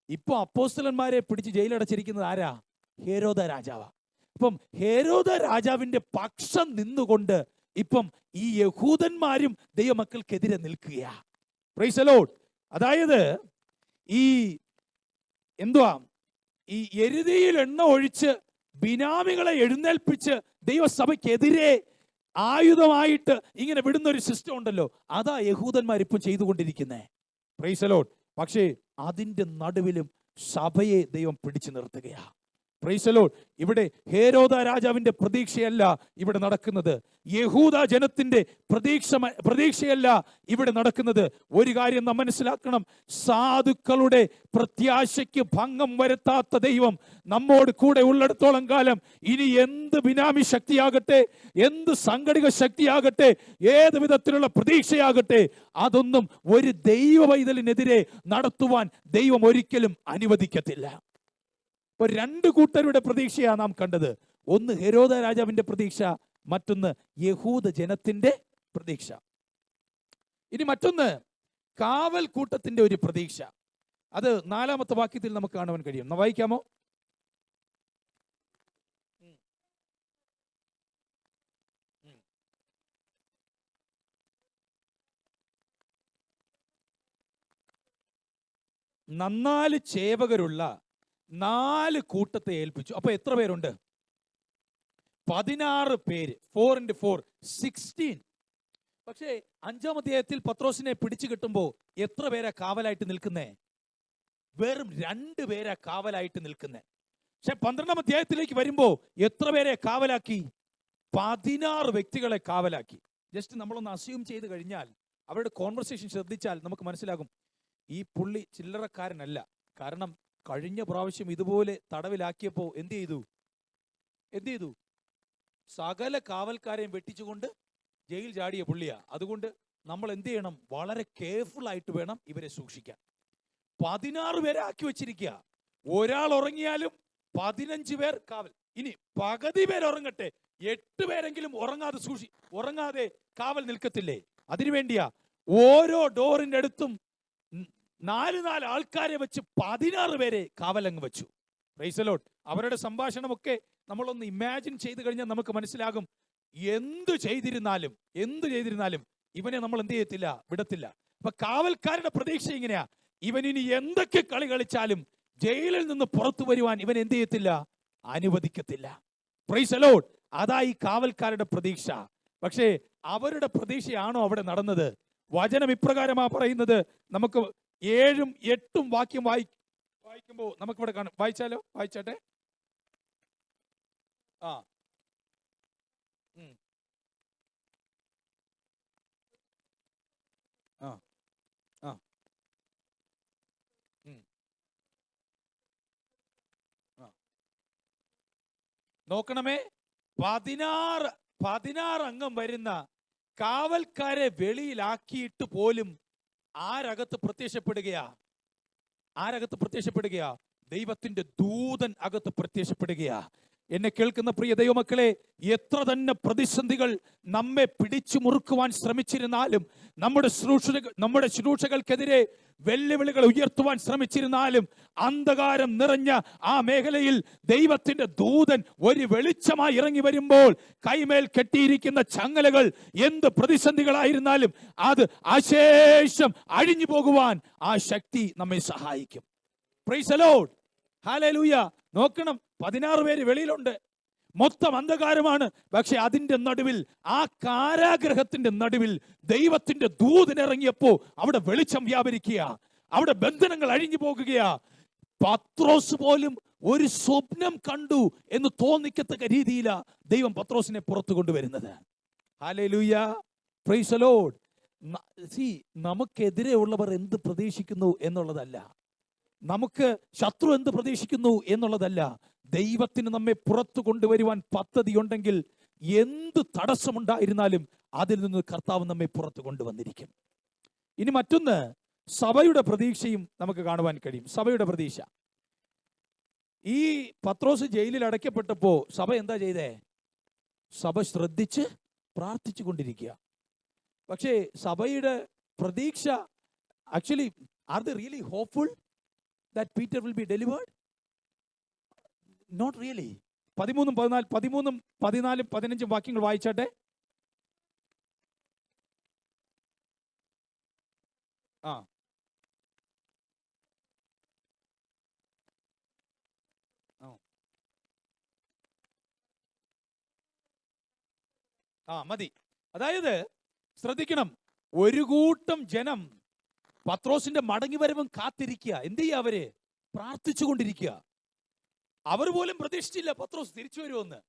ഇപ്പൊ അപ്പോസ്തലന്മാരെ പിടിച്ച് ജയിലടച്ചിരിക്കുന്നത് ആരാ? ഹേരോദ രാജാവാ. ഇപ്പം ഹേരോദ രാജാവിന്റെ പക്ഷം നിന്നുകൊണ്ട് ഇപ്പം ഈ യഹൂദന്മാരും ദൈവമക്കൾക്കെതിരെ നിൽക്കുകയാ. Praise the Lord. അതായത് ഈ എന്തുവാ, ഈ എരുതിയിൽ എണ്ണ ഒഴിച്ച് ബിനാമികളെ എഴുന്നേൽപ്പിച്ച് ദൈവസഭയ്ക്കെതിരെ ആയുധമായിട്ട് ഇങ്ങനെ വിടുന്ന ഒരു സിസ്റ്റം ഉണ്ടല്ലോ, അതാ യഹൂദന്മാർ ഇപ്പം ചെയ്തുകൊണ്ടിരിക്കുന്നേ. Price the Lord. പക്ഷേ അതിന്റെ നടുവിലും സഭയെ ദൈവം പിടിച്ചു നിർത്തുകയാ. Price the Lord. ഇവിടെ ഹേരോദ രാജാവിന്റെ പ്രതീക്ഷയല്ല ഇവിടെ നടക്കുന്നത്. യഹൂദ ജനത്തിന്റെ പ്രതീക്ഷയല്ല ഇവിടെ നടക്കുന്നത്. ഒരു കാര്യം നാം മനസ്സിലാക്കണം, സാധുക്കളുടെ പ്രത്യാശയ്ക്ക് ഭംഗം വരുത്താത്ത ദൈവം നമ്മോട് കൂടെ ഉള്ളിടത്തോളം കാലം ഇനി എന്ത് ബിനാമി ശക്തിയാകട്ടെ, എന്ത് സംഘടിത ശക്തിയാകട്ടെ, ഏത് വിധത്തിലുള്ള പ്രതീക്ഷയാകട്ടെ, അതൊന്നും ഒരു ദൈവ പൈതലിനെതിരെ നടത്തുവാൻ ദൈവം ഒരിക്കലും അനുവദിക്കത്തില്ല. ഇപ്പൊ രണ്ട് കൂട്ടരുടെ പ്രതീക്ഷയാണ് നാം കണ്ടത്. ഒന്ന് ഹെരോദ രാജാവിന്റെ പ്രതീക്ഷ, മറ്റൊന്ന് യഹൂദ ജനത്തിന്റെ പ്രതീക്ഷ. ഇനി മറ്റൊന്ന് കാവൽ കൂട്ടത്തിന്റെ ഒരു പ്രതീക്ഷ. അത് 4-ാമത്തെ വാക്യത്തിൽ നമുക്ക് കാണുവാൻ കഴിയും. വായിക്കാമോ? നന്നാല് ചേവകരുള്ള 4 കൂട്ടത്തെ ഏൽപ്പിച്ചു. അപ്പൊ എത്ര പേരുണ്ട്? 16 പേര്. 4 into 4 16. പക്ഷേ 5-ാം അധ്യായത്തിൽ പത്രോസിനെ പിടിച്ചു കിട്ടുമ്പോ എത്ര പേരാ കാവലായിട്ട് നിൽക്കുന്നേ? വെറും 2 പേരാ കാവലായിട്ട് നിൽക്കുന്നേ. പക്ഷെ 12-ാം അധ്യായത്തിലേക്ക് വരുമ്പോ എത്ര പേരെ കാവലാക്കി? 16 വ്യക്തികളെ കാവലാക്കി. ജസ്റ്റ് നമ്മളൊന്ന് അസ്യൂം ചെയ്ത് കഴിഞ്ഞാൽ, അവരുടെ കോൺവെർസേഷൻ ശ്രദ്ധിച്ചാൽ നമുക്ക് മനസ്സിലാകും ഈ പുള്ളി ചില്ലറക്കാരനല്ല. കാരണം കഴിഞ്ഞ പ്രാവശ്യം ഇതുപോലെ തടവിലാക്കിയപ്പോ എന്ത് ചെയ്തു? സകല കാവൽക്കാരെയും വെട്ടിച്ചുകൊണ്ട് ജയിൽ ചാടിയ പുള്ളിയാ. അതുകൊണ്ട് നമ്മൾ എന്ത് ചെയ്യണം? വളരെ കെയർഫുൾ ആയിട്ട് വേണം ഇവരെ സൂക്ഷിക്കാൻ. 16 പേരെ ആക്കി വെച്ചിരിക്കുക. ഒരാൾ ഉറങ്ങിയാലും 15 പേർ കാവൽ. ഇനി പകുതി പേർ ഉറങ്ങട്ടെ, 8 പേരെങ്കിലും ഉറങ്ങാതെ കാവൽ നിൽക്കത്തില്ലേ? അതിനുവേണ്ടിയാ ഓരോ ഡോറിന്റെ അടുത്തും 4 ആൾക്കാരെ വെച്ച് 16 പേരെ കാവലങ്ങ് വെച്ചു. Price the Lord. അവരുടെ സംഭാഷണമൊക്കെ നമ്മളൊന്ന് ഇമാജിൻ ചെയ്ത് കഴിഞ്ഞാൽ നമുക്ക് മനസ്സിലാകും, എന്തു ചെയ്തിരുന്നാലും ഇവനെ നമ്മൾ എന്ത് ചെയ്യത്തില്ല, വിടത്തില്ല. അപ്പൊ കാവൽക്കാരുടെ പ്രതീക്ഷ ഇങ്ങനെയാ, ഇവൻ ഇനി എന്തൊക്കെ കളി കളിച്ചാലും ജയിലിൽ നിന്ന് പുറത്തു വരുവാൻ ഇവൻ എന്ത് ചെയ്യത്തില്ല, അനുവദിക്കത്തില്ല. Price the Lord. അതാ ഈ കാവൽക്കാരുടെ പ്രതീക്ഷ. പക്ഷേ അവരുടെ പ്രതീക്ഷയാണോ അവിടെ നടന്നത്? വചനം ഇപ്രകാരമാ പറയുന്നത്. നമുക്ക് 7ഉം 8ഉം വാക്യം വായിക്കുമ്പോൾ നമുക്കിവിടെ കാണും. വായിച്ചാലോ? വായിച്ചാട്ടെ. ആ ആ ആ നോക്കണമേ, 16 അംഗം വരുന്ന കാവൽക്കാരെ വെളിയിലാക്കിയിട്ട് പോലും ആരകത്ത് പ്രത്യക്ഷപ്പെടുകയാ? ദൈവത്തിന്റെ ദൂതൻ അകത്ത് പ്രത്യക്ഷപ്പെടുകയാ. എന്നെ കേൾക്കുന്ന പ്രിയ ദൈവമക്കളെ, എത്ര തന്നെ പ്രതിസന്ധികൾ നമ്മെ പിടിച്ചു മുറുക്കുവാൻ ശ്രമിച്ചിരുന്നാലും, നമ്മുടെ ശുശ്രൂഷകൾക്കെതിരെ വെല്ലുവിളികൾ ഉയർത്തുവാൻ ശ്രമിച്ചിരുന്നാലും, അന്ധകാരം നിറഞ്ഞ ആ മേഖലയിൽ ദൈവത്തിന്റെ ദൂതൻ ഒരു വെളിച്ചമായി ഇറങ്ങി വരുമ്പോൾ കൈമേൽ കെട്ടിയിരിക്കുന്ന ചങ്ങലകൾ എന്ത് പ്രതിസന്ധികളായിരുന്നാലും അത് അശേഷം അഴിഞ്ഞു പോകുവാൻ ആ ശക്തി നമ്മെ സഹായിക്കും. Price the Lord, hallelujah. നോക്കണം, 16 പേര് വെളിയിലുണ്ട്, മൊത്തം അന്ധകാരമാണ്. പക്ഷെ അതിന്റെ നടുവിൽ, ആ കാരാഗ്രഹത്തിന്റെ നടുവിൽ ദൈവത്തിന്റെ ദൂതൻ ഇറങ്ങിയപ്പോ അവിടെ വെളിച്ചം വ്യാപരിക്കുക, അവിടെ ബന്ധനങ്ങൾ അഴിഞ്ഞു പോകുകയാ. പത്രോസ് പോലും ഒരു സ്വപ്നം കണ്ടു എന്ന് തോന്നിക്കത്തക്ക രീതിയിലാ ദൈവം പത്രോസിനെ പുറത്തു കൊണ്ടുവരുന്നത്. Hallelujah, price the Lord. നമുക്കെതിരെ ഉള്ളവർ എന്ത് പ്രതീക്ഷിക്കുന്നു എന്നുള്ളതല്ല, നമുക്ക് ശത്രു എന്ത് പ്രതീക്ഷിക്കുന്നു എന്നുള്ളതല്ല, ദൈവത്തിന് നമ്മെ പുറത്തു കൊണ്ടുവരുവാൻ പദ്ധതിയുണ്ടെങ്കിൽ എന്ത് തടസ്സമുണ്ടായിരുന്നാലും അതിൽ നിന്ന് കർത്താവ് നമ്മെ പുറത്തു കൊണ്ടുവന്നിരിക്കും. ഇനി മറ്റൊന്ന്, സഭയുടെ പ്രതീക്ഷയും നമുക്ക് കാണുവാൻ കഴിയും. സഭയുടെ പ്രതീക്ഷ, ഈ പത്രോസ് ജയിലിൽ അടയ്ക്കപ്പെട്ടപ്പോ സഭ എന്താ ചെയ്തേ? സഭ ശ്രദ്ധിച്ച് പ്രാർത്ഥിച്ചു കൊണ്ടിരിക്കുക. പക്ഷേ സഭയുടെ പ്രതീക്ഷ, actually are they really hopeful that Peter will be delivered? Not really. 13, 14, 15 വാക്യങ്ങൾ വായിച്ചാട്ടെ. മതി. അതായത് ശ്രദ്ധിക്കണം, ഒരു കൂട്ടം ജനം പത്രോസിന്റെ മടങ്ങി വരവും കാത്തിരിക്കുക. എന്ത് ചെയ്യുക? അവര് പ്രാർത്ഥിച്ചുകൊണ്ടിരിക്കുക. അവർ പോലും പ്രതീക്ഷിച്ചില്ല പത്രോസ് തിരിച്ചു വരുമെന്ന്.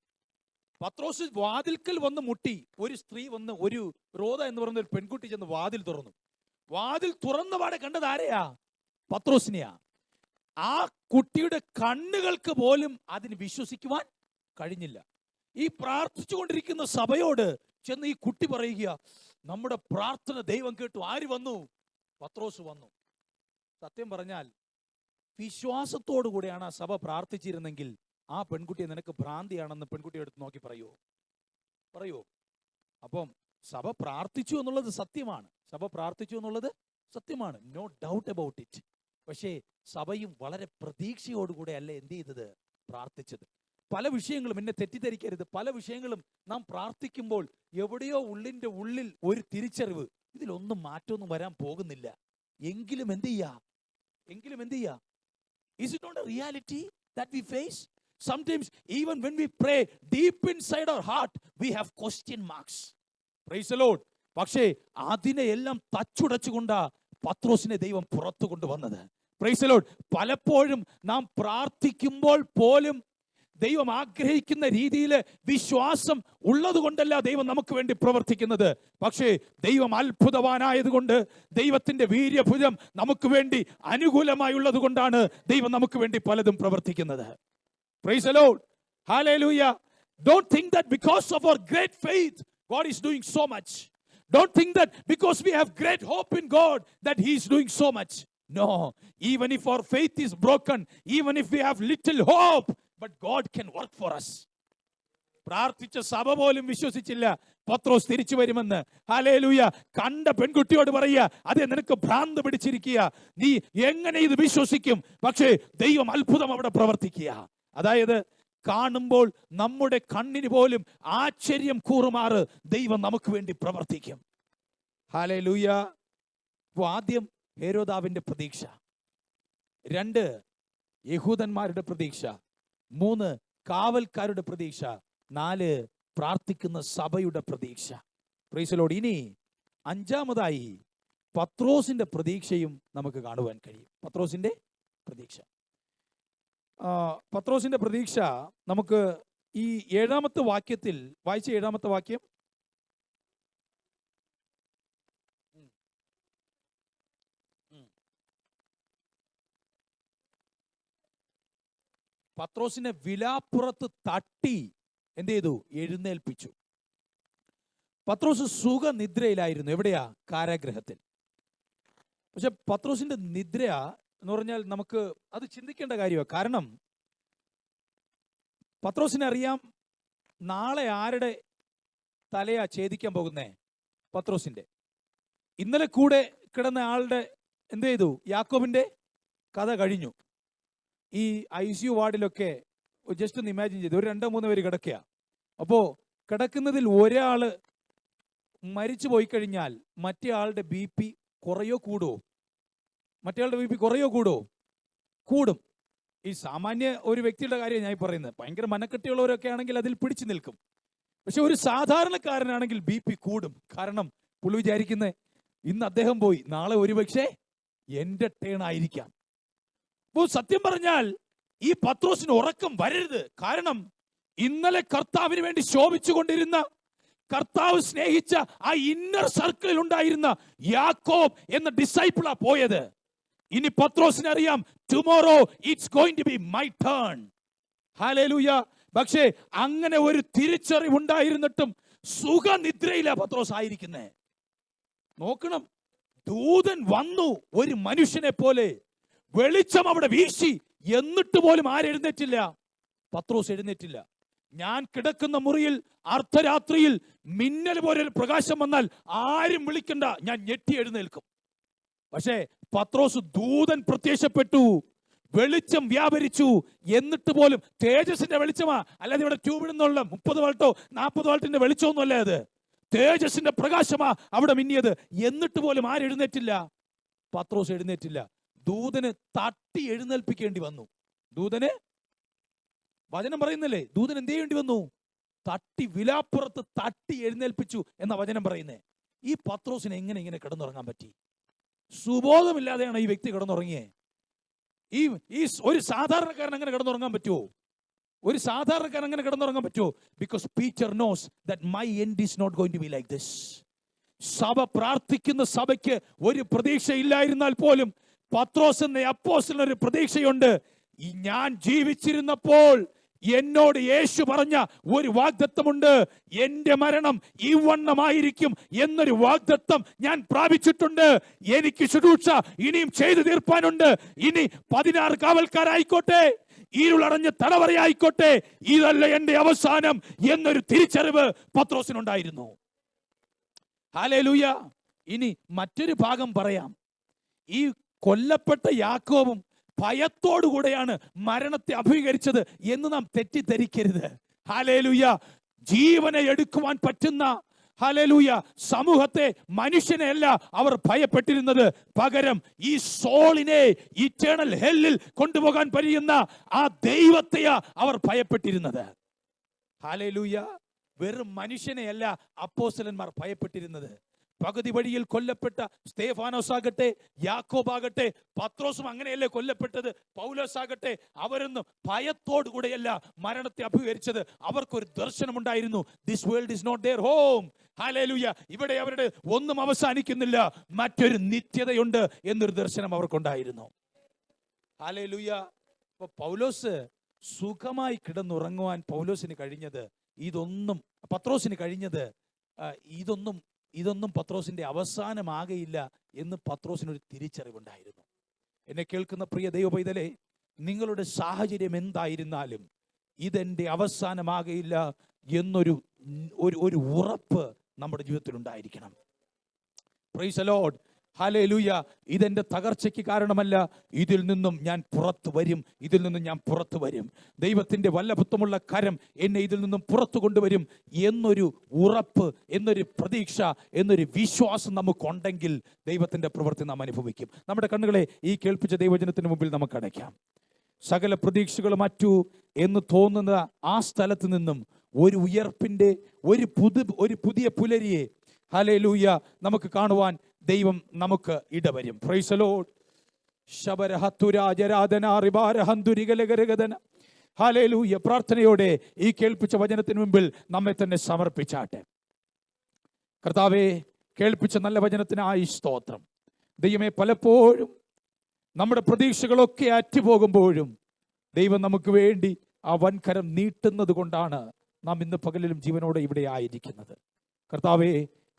പത്രോസ് വാതിൽക്കൽ വന്ന് മുട്ടി. ഒരു സ്ത്രീ വന്ന്, ഒരു റോദ എന്ന് പറയുന്ന ഒരു പെൺകുട്ടി ചെന്ന് വാതിൽ തുറന്നു. വാതിൽ തുറന്നപാടെ കണ്ടത് ആരെയാ? പത്രോസിനെയാ. ആ കുട്ടിയുടെ കണ്ണുകൾക്ക് പോലും അതിന് വിശ്വസിക്കുവാൻ കഴിഞ്ഞില്ല. ഈ പ്രാർത്ഥിച്ചുകൊണ്ടിരിക്കുന്ന സഭയോട് ചെന്ന് ഈ കുട്ടി പറയുക, നമ്മുടെ പ്രാർത്ഥന ദൈവം കേട്ടു. ആര് വന്നു? പത്രോസ് വന്നു. സത്യം പറഞ്ഞാൽ വിശ്വാസത്തോടു കൂടെയാണ് ആ സഭ പ്രാർത്ഥിച്ചിരുന്നെങ്കിൽ ആ പെൺകുട്ടിയെ നിനക്ക് ഭ്രാന്തിയാണെന്ന് പെൺകുട്ടിയെ എടുത്ത് നോക്കി പറയുവോ? അപ്പം സഭ പ്രാർത്ഥിച്ചു എന്നുള്ളത് സത്യമാണ്, നോ ഡൗട്ട് അബൌട്ട് ഇറ്റ്. പക്ഷേ സഭയും വളരെ പ്രതീക്ഷയോടുകൂടെ അല്ലേ എന്ത് ചെയ്തത്? പ്രാർത്ഥിച്ചത്. പല വിഷയങ്ങളും, എന്നെ തെറ്റിദ്ധരിക്കരുത്, പല വിഷയങ്ങളും നാം പ്രാർത്ഥിക്കുമ്പോൾ എവിടെയോ ഉള്ളിന്റെ ഉള്ളിൽ ഒരു തിരിച്ചറിവ്, ഇതിലൊന്നും മാറ്റമൊന്നും വരാൻ പോകുന്നില്ല. എങ്കിലും എന്ത് ചെയ്യാ? Is it not a reality that we face? Sometimes even when we pray, deep inside our heart we have question marks. Praise the Lord. പക്ഷേ അതിനെ എല്ലാം തച്ചുടച്ചുകൊണ്ടാ പത്രോസിനെ ദൈവം പുറത്തു കൊണ്ടുവന്നത്. Praise the Lord. പലപ്പോഴും നാം പ്രാർത്ഥിക്കുമ്പോൾ പോലും ദൈവം ആഗ്രഹിക്കുന്ന രീതിയിൽ വിശ്വാസം ഉള്ളത് കൊണ്ടല്ല ദൈവം നമുക്ക് വേണ്ടി പ്രവർത്തിക്കുന്നത്. പക്ഷേ ദൈവം അത്ഭുതവാനായതുകൊണ്ട്, ദൈവത്തിന്റെ വീര്യഭുജം നമുക്ക് വേണ്ടി അനുകൂലമായുള്ളത് കൊണ്ടാണ് ദൈവം നമുക്ക് വേണ്ടി പലതും പ്രവർത്തിക്കുന്നത്. Praise the Lord. Hallelujah. Don't think that because of our great faith God is doing so much. Don't think that because we have great hope in God that He is doing so much. No. Even if our faith is broken, even if we have little hope, but God can work for us. പ്രാർത്ഥിച്ച സഭ പോലും വിശ്വസിച്ചില്ല പത്രോസ് തിരിച്ചു വരുമെന്ന്. Hallelujah. കണ്ട പെൺകുട്ടിയോട് പറയുക, അതെ നിനക്ക് ഭ്രാന്ത് പിടിച്ചിരിക്കുക, നീ എങ്ങനെ ഇത് വിശ്വസിക്കും? പക്ഷേ ദൈവം അത്ഭുതം അവിടെ പ്രവർത്തിക്കുക. അതായത് കാണുമ്പോൾ നമ്മുടെ കണ്ണിന് പോലും ആശ്ചര്യം കൂറുമാറ് ദൈവം നമുക്ക് വേണ്ടി പ്രവർത്തിക്കും. ഹല്ലേലൂയ. അപ്പോൾ ആദ്യം ഹേരോദാവിന്റെ പ്രതീക്ഷ, 2 യഹൂദന്മാരുടെ പ്രതീക്ഷ, 3 കാവൽക്കാരുടെ പ്രതീക്ഷ, 4 പ്രാർത്ഥിക്കുന്ന സഭയുടെ പ്രതീക്ഷ. Price the Lord. ഇനി 5-മതായി പത്രോസിന്റെ പ്രതീക്ഷയും നമുക്ക് കാണുവാൻ കഴിയും. പത്രോസിന്റെ പ്രതീക്ഷ, പത്രോസിന്റെ പ്രതീക്ഷ നമുക്ക് ഈ 7-ാമത്തെ വാക്യത്തിൽ വായിച്ച 7-ാമത്തെ വാക്യം. പത്രോസിനെ വിലാപ്പുറത്ത് തട്ടി എന്ത് ചെയ്തു? എഴുന്നേൽപ്പിച്ചു. പത്രോസ് സുഖനിദ്രയിലായിരുന്നു. എവിടെയാ? കാരാഗ്രഹത്തിൽ. പക്ഷെ പത്രോസിന്റെ നിദ്ര എന്ന് പറഞ്ഞാൽ നമുക്ക് അത് ചിന്തിക്കേണ്ട കാര്യമാണ്. കാരണം പത്രോസിനെ അറിയാം, നാളെ ആരുടെ തലയാ ഛേദിക്കാൻ പോകുന്നേ? പത്രോസിന്റെ. ഇന്നലെ കൂടെ കിടന്ന ആളുടെ എന്ത് ചെയ്തു? യാക്കോബിന്റെ കഥ കഴിഞ്ഞു. ഈ ICU വാർഡിലൊക്കെ ജസ്റ്റ് ഒന്ന് ഇമാജിൻ ചെയ്തു, ഒരു 2-3 പേര് കിടക്കുക. അപ്പോൾ കിടക്കുന്നതിൽ ഒരാള് മരിച്ചു പോയി കഴിഞ്ഞാൽ മറ്റേ ആളുടെ BP കുറയോ കൂടുമോ? മറ്റേ ആളുടെ BP കുറയോ കൂടുമോ? കൂടും. ഈ സാമാന്യ ഒരു വ്യക്തിയുടെ കാര്യം ഞാൻ പറയുന്നത്. ഭയങ്കര മനക്കെട്ടിയുള്ളവരൊക്കെ ആണെങ്കിൽ അതിൽ പിടിച്ചു നിൽക്കും. പക്ഷെ ഒരു സാധാരണക്കാരനാണെങ്കിൽ BP കൂടും. കാരണം പുള്ളി വിചാരിക്കുന്നത് ഇന്ന് അദ്ദേഹം പോയി, നാളെ ഒരുപക്ഷെ എന്റെ ടേൺ ആയിരിക്കാം. അപ്പോൾ സത്യം പറഞ്ഞാൽ ഈ പത്രോസിന് ഉറക്കം വരരുത്. കാരണം ഇന്നലെ കർത്താവിന് വേണ്ടി ശോഭിച്ചു കൊണ്ടിരുന്ന, കർത്താവ് സ്നേഹിച്ച ആ ഇന്നർ സർക്കിളിൽ ഉണ്ടായിരുന്ന യാക്കോബ് എന്ന ഡിസൈപ്പിളാ പോയത്. ഇനി പത്രോസിന് അറിയാം, tomorrow it's going to be my turn. ഹല്ലേലൂയ. പക്ഷേ അങ്ങനെ ഒരു തിരിച്ചറിവുണ്ടായിരുന്നിട്ടും സുഖനിദ്രയിലാ പത്രോസ് ആയിരിക്കുന്നേ. നോക്കണം, ദൂതൻ വന്നു ഒരു മനുഷ്യനെ പോലെ, വെളിച്ചം അവിടെ വീശി, എന്നിട്ട് പോലും ആരെഴുന്നേറ്റില്ല? പത്രോസ് എഴുന്നേറ്റില്ല. ഞാൻ കിടക്കുന്ന മുറിയിൽ അർദ്ധരാത്രിയിൽ മിന്നൽ പോലെ ഒരു പ്രകാശം വന്നാൽ ആരും വിളിക്കണ്ട, ഞാൻ ഞെട്ടി എഴുന്നേൽക്കും. പക്ഷേ പത്രോസ്, ദൂതൻ പ്രത്യക്ഷപ്പെട്ടു, വെളിച്ചം വ്യാപരിച്ചു, എന്നിട്ട് പോലും തേജസ്സിന്റെ വെളിച്ചമാ, അല്ലാതെ ഇവിടെ ട്യൂബിടുന്നുള്ള 30 വാൾട്ടോ 40 വാൾട്ടിന്റെ വെളിച്ചമൊന്നും അല്ലേ അത്. തേജസ്സിന്റെ പ്രകാശമാ അവിടെ മിന്നിയത്. എന്നിട്ട് പോലും ആരെഴുന്നേറ്റില്ല? പത്രോസ് എഴുന്നേറ്റില്ല. ദൂതന് തട്ടി എഴുന്നേൽപ്പിക്കേണ്ടി വന്നു. ദൂതന്, വചനം പറയുന്നില്ലേ, ദൂതൻ എന്ത് ചെയ്യേണ്ടി വന്നു? തട്ടി, വിലാപ്പുറത്ത് തട്ടി എഴുന്നേൽപ്പിച്ചു എന്ന വചനം പറയുന്നേ. ഈ പത്രോസിന് എങ്ങനെ ഇങ്ങനെ കിടന്നുറങ്ങാൻ പറ്റി? സുബോധമില്ലാതെയാണ് ഈ വ്യക്തി കിടന്നുറങ്ങിയേ. ഈ ഒരു സാധാരണക്കാരൻ അങ്ങനെ കിടന്നുറങ്ങാൻ പറ്റുമോ? ഒരു സാധാരണക്കാരൻ അങ്ങനെ കിടന്നുറങ്ങാൻ പറ്റുമോ? Because Peter knows that my end is not going to be like this. സഭ പ്രാർത്ഥിക്കുന്ന സഭയ്ക്ക് ഒരു പ്രതീക്ഷയില്ലായിരുന്നാൽ പോലും പത്രോസ് എന്ന അപ്പോസ്തലന് ഒരു പ്രതീക്ഷയുണ്ട്. ഞാൻ ജീവിച്ചിരുന്നപ്പോൾ എന്നോട് യേശു പറഞ്ഞ ഒരു വാഗ്ദത്തമുണ്ട്. എന്റെ മരണം ഈ വണ്ണമായിരിക്കും എന്നൊരു വാഗ്ദത്തം ഞാൻ പ്രാപിച്ചിട്ടുണ്ട്. എനിക്ക് ശുശ്രൂഷ ഇനിയും ചെയ്തു തീർപ്പാനുണ്ട്. ഇനി 16 കാവൽക്കാരായിക്കോട്ടെ, ഇരുളടഞ്ഞ തടവറയായിക്കോട്ടെ, ഇതല്ല എന്റെ അവസാനം എന്നൊരു തിരിച്ചറിവ് പത്രോസിനുണ്ടായിരുന്നു. ഹല്ലേലൂയ. ഇനി മറ്റൊരു ഭാഗം പറയാം. ഈ കൊല്ലപ്പെട്ട യാക്കോബും ഭയത്തോടുകൂടെയാണ് മരണത്തെ അഭിമുഖീകരിച്ചത് എന്ന് നാം തെറ്റിദ്ധരിക്കരുത്. ഹല്ലേലൂയ. ജീവനെ എടുക്കുവാൻ പറ്റുന്ന, ഹല്ലേലൂയ, സമൂഹത്തെ, മനുഷ്യനെ അല്ല അവർ ഭയപ്പെട്ടിരുന്നത്. പകരം ഈ സോളിനെ ഇറ്റേണൽ ഹെല്ലിൽ കൊണ്ടുപോകാൻ കഴിയുന്ന ആ ദൈവത്തെയാ അവർ ഭയപ്പെട്ടിരുന്നത്. ഹല്ലേലൂയ. വെറും മനുഷ്യനെയല്ല അപ്പോസ്തലന്മാർ ഭയപ്പെട്ടിരുന്നത്. പകുതി വഴിയിൽ കൊല്ലപ്പെട്ട സ്തേഫാനോസ് ആകട്ടെ, യാക്കോബാകട്ടെ, പത്രോസും അങ്ങനെയല്ലേ കൊല്ലപ്പെട്ടത്. പൗലോസ് ആകട്ടെ, അവരൊന്നും ഭയത്തോടുകൂടെയല്ല മരണത്തെ അഭിമുഖീകരിച്ചത്. അവർക്കൊരു ദർശനമുണ്ടായിരുന്നു. This world is not their home. Hallelujah. ഇവിടെ അവരുടെ ഒന്നും അവസാനിക്കുന്നില്ല, മറ്റൊരു നിത്യതയുണ്ട് എന്നൊരു ദർശനം അവർക്കുണ്ടായിരുന്നു. ഹല്ലേലൂയ. അപ്പൊ പൗലോസ് സുഖമായി കിടന്നുറങ്ങുവാൻ പൗലോസിന് കഴിഞ്ഞത് പത്രോസിന് കഴിഞ്ഞത് ഇതൊന്നും പത്രോസിന്റെ അവസാനമാകയില്ല എന്ന് പത്രോസിനൊരു തിരിച്ചറിവുണ്ടായിരുന്നു. എന്നെ കേൾക്കുന്ന പ്രിയ ദൈവപൈതലേ, നിങ്ങളുടെ സാഹചര്യം എന്തായിരുന്നാലും ഇതെന്റെ അവസാനമാകയില്ല എന്നൊരു ഉറപ്പ് നമ്മുടെ ജീവിതത്തിൽ ഉണ്ടായിരിക്കണം. Price the Lord. ഹല്ലേലൂയ. ഇതെന്റെ തകർച്ചയ്ക്ക് കാരണമല്ല, ഇതിൽ നിന്നും ഞാൻ പുറത്തു വരും. ദൈവത്തിന്റെ വല്ലഭത്വമുള്ള കരം എന്നെ ഇതിൽ നിന്നും പുറത്തു കൊണ്ടുവരും എന്നൊരു ഉറപ്പ്, എന്നൊരു പ്രതീക്ഷ, എന്നൊരു വിശ്വാസം നമുക്കുണ്ടെങ്കിൽ ദൈവത്തിന്റെ പ്രവൃത്തി നാം അനുഭവിക്കും. നമ്മുടെ കണ്ണുകളെ ഈ കേൾപ്പിച്ച ദൈവജനത്തിന് മുമ്പിൽ നമുക്ക് അടയ്ക്കാം. സകല പ്രതീക്ഷകളും അറ്റു എന്ന് തോന്നുന്ന ആ സ്ഥലത്ത് നിന്നും ഒരു ഉയർപ്പിന്റെ ഒരു പുതിയ പുലരിയെ, ഹല്ലേലൂയ, നമുക്ക് കാണുവാൻ ദൈവം നമുക്ക് ഇടവരും. Praise the Lord. ശബരഹത്തുരാജരാധനാറിബാരഹന്തുരികലഗരഗദന. ഹല്ലേലൂയ. പ്രാർത്ഥനയോടെ ഈ കേൾപ്പിച്ച വചനത്തിന് മുമ്പിൽ നമ്മെ തന്നെ സമർപ്പിച്ചാട്ടെ. കർത്താവേ, കേൾപ്പിച്ച നല്ല വചനത്തിനായി സ്തോത്രം. ദൈവമേ, പലപ്പോഴും നമ്മുടെ പ്രതീക്ഷകളൊക്കെ അറ്റുപോകുമ്പോഴും ദൈവം നമുക്ക് വേണ്ടി ആ വൻകരം നീട്ടുന്നത് കൊണ്ടാണ് നാം ഇന്ന് പകലിലും ജീവനോടെ ഇവിടെ ആയിരിക്കുന്നത്. കർത്താവേ,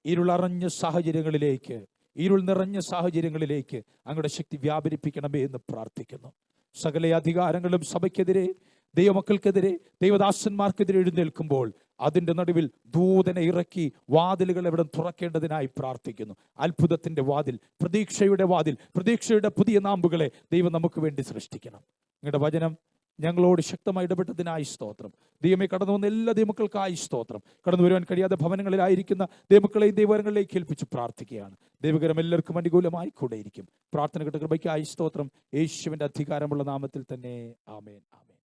ഇരുളറിഞ്ഞ സാഹചര്യങ്ങളിലേക്ക്, ഇരുൾ നിറഞ്ഞ സാഹചര്യങ്ങളിലേക്ക് അങ്ങയുടെ ശക്തി വ്യാപരിപ്പിക്കണമേ എന്ന് പ്രാർത്ഥിക്കുന്നു. സകല അധികാരങ്ങളും സഭയ്ക്കെതിരെ, ദൈവമക്കൾക്കെതിരെ, ദൈവദാസന്മാർക്കെതിരെ എഴുന്നേൽക്കുമ്പോൾ അതിൻ്റെ നടുവിൽ ദൂതനെ ഇറക്കി വാതിലുകൾ എവിടെ തുറക്കേണ്ടതിനായി പ്രാർത്ഥിക്കുന്നു. അത്ഭുതത്തിൻ്റെ വാതിൽ, പ്രതീക്ഷയുടെ വാതിൽ, പ്രതീക്ഷയുടെ പുതിയ നാമ്പുകളെ ദൈവം നമുക്ക് വേണ്ടി സൃഷ്ടിക്കണം. നിങ്ങളുടെ വചനം ഞങ്ങളോട് ശക്തമായി ഇടപെട്ടതിനായി സ്തോത്രം. ദൈവമേ, കടന്നു വന്ന എല്ലാ ദൈവമക്കൾക്കായി സ്തോത്രം. കടന്നു വരുവാൻ കഴിയാതെ ഭവനങ്ങളിലായിരിക്കുന്ന ദൈവമക്കളെയും ദൈവകരങ്ങളിലേക്ക് ഏൽപ്പിച്ച് പ്രാർത്ഥിക്കുകയാണ്. ദൈവകരം എല്ലാവർക്കും അനുകൂലമായി കൂടെയിരിക്കും. പ്രാർത്ഥന കേട്ട കൃപയ്ക്കായി സ്തോത്രം. യേശുവിൻ്റെ അധികാരമുള്ള നാമത്തിൽ തന്നെ ആമേൻ, ആമേൻ.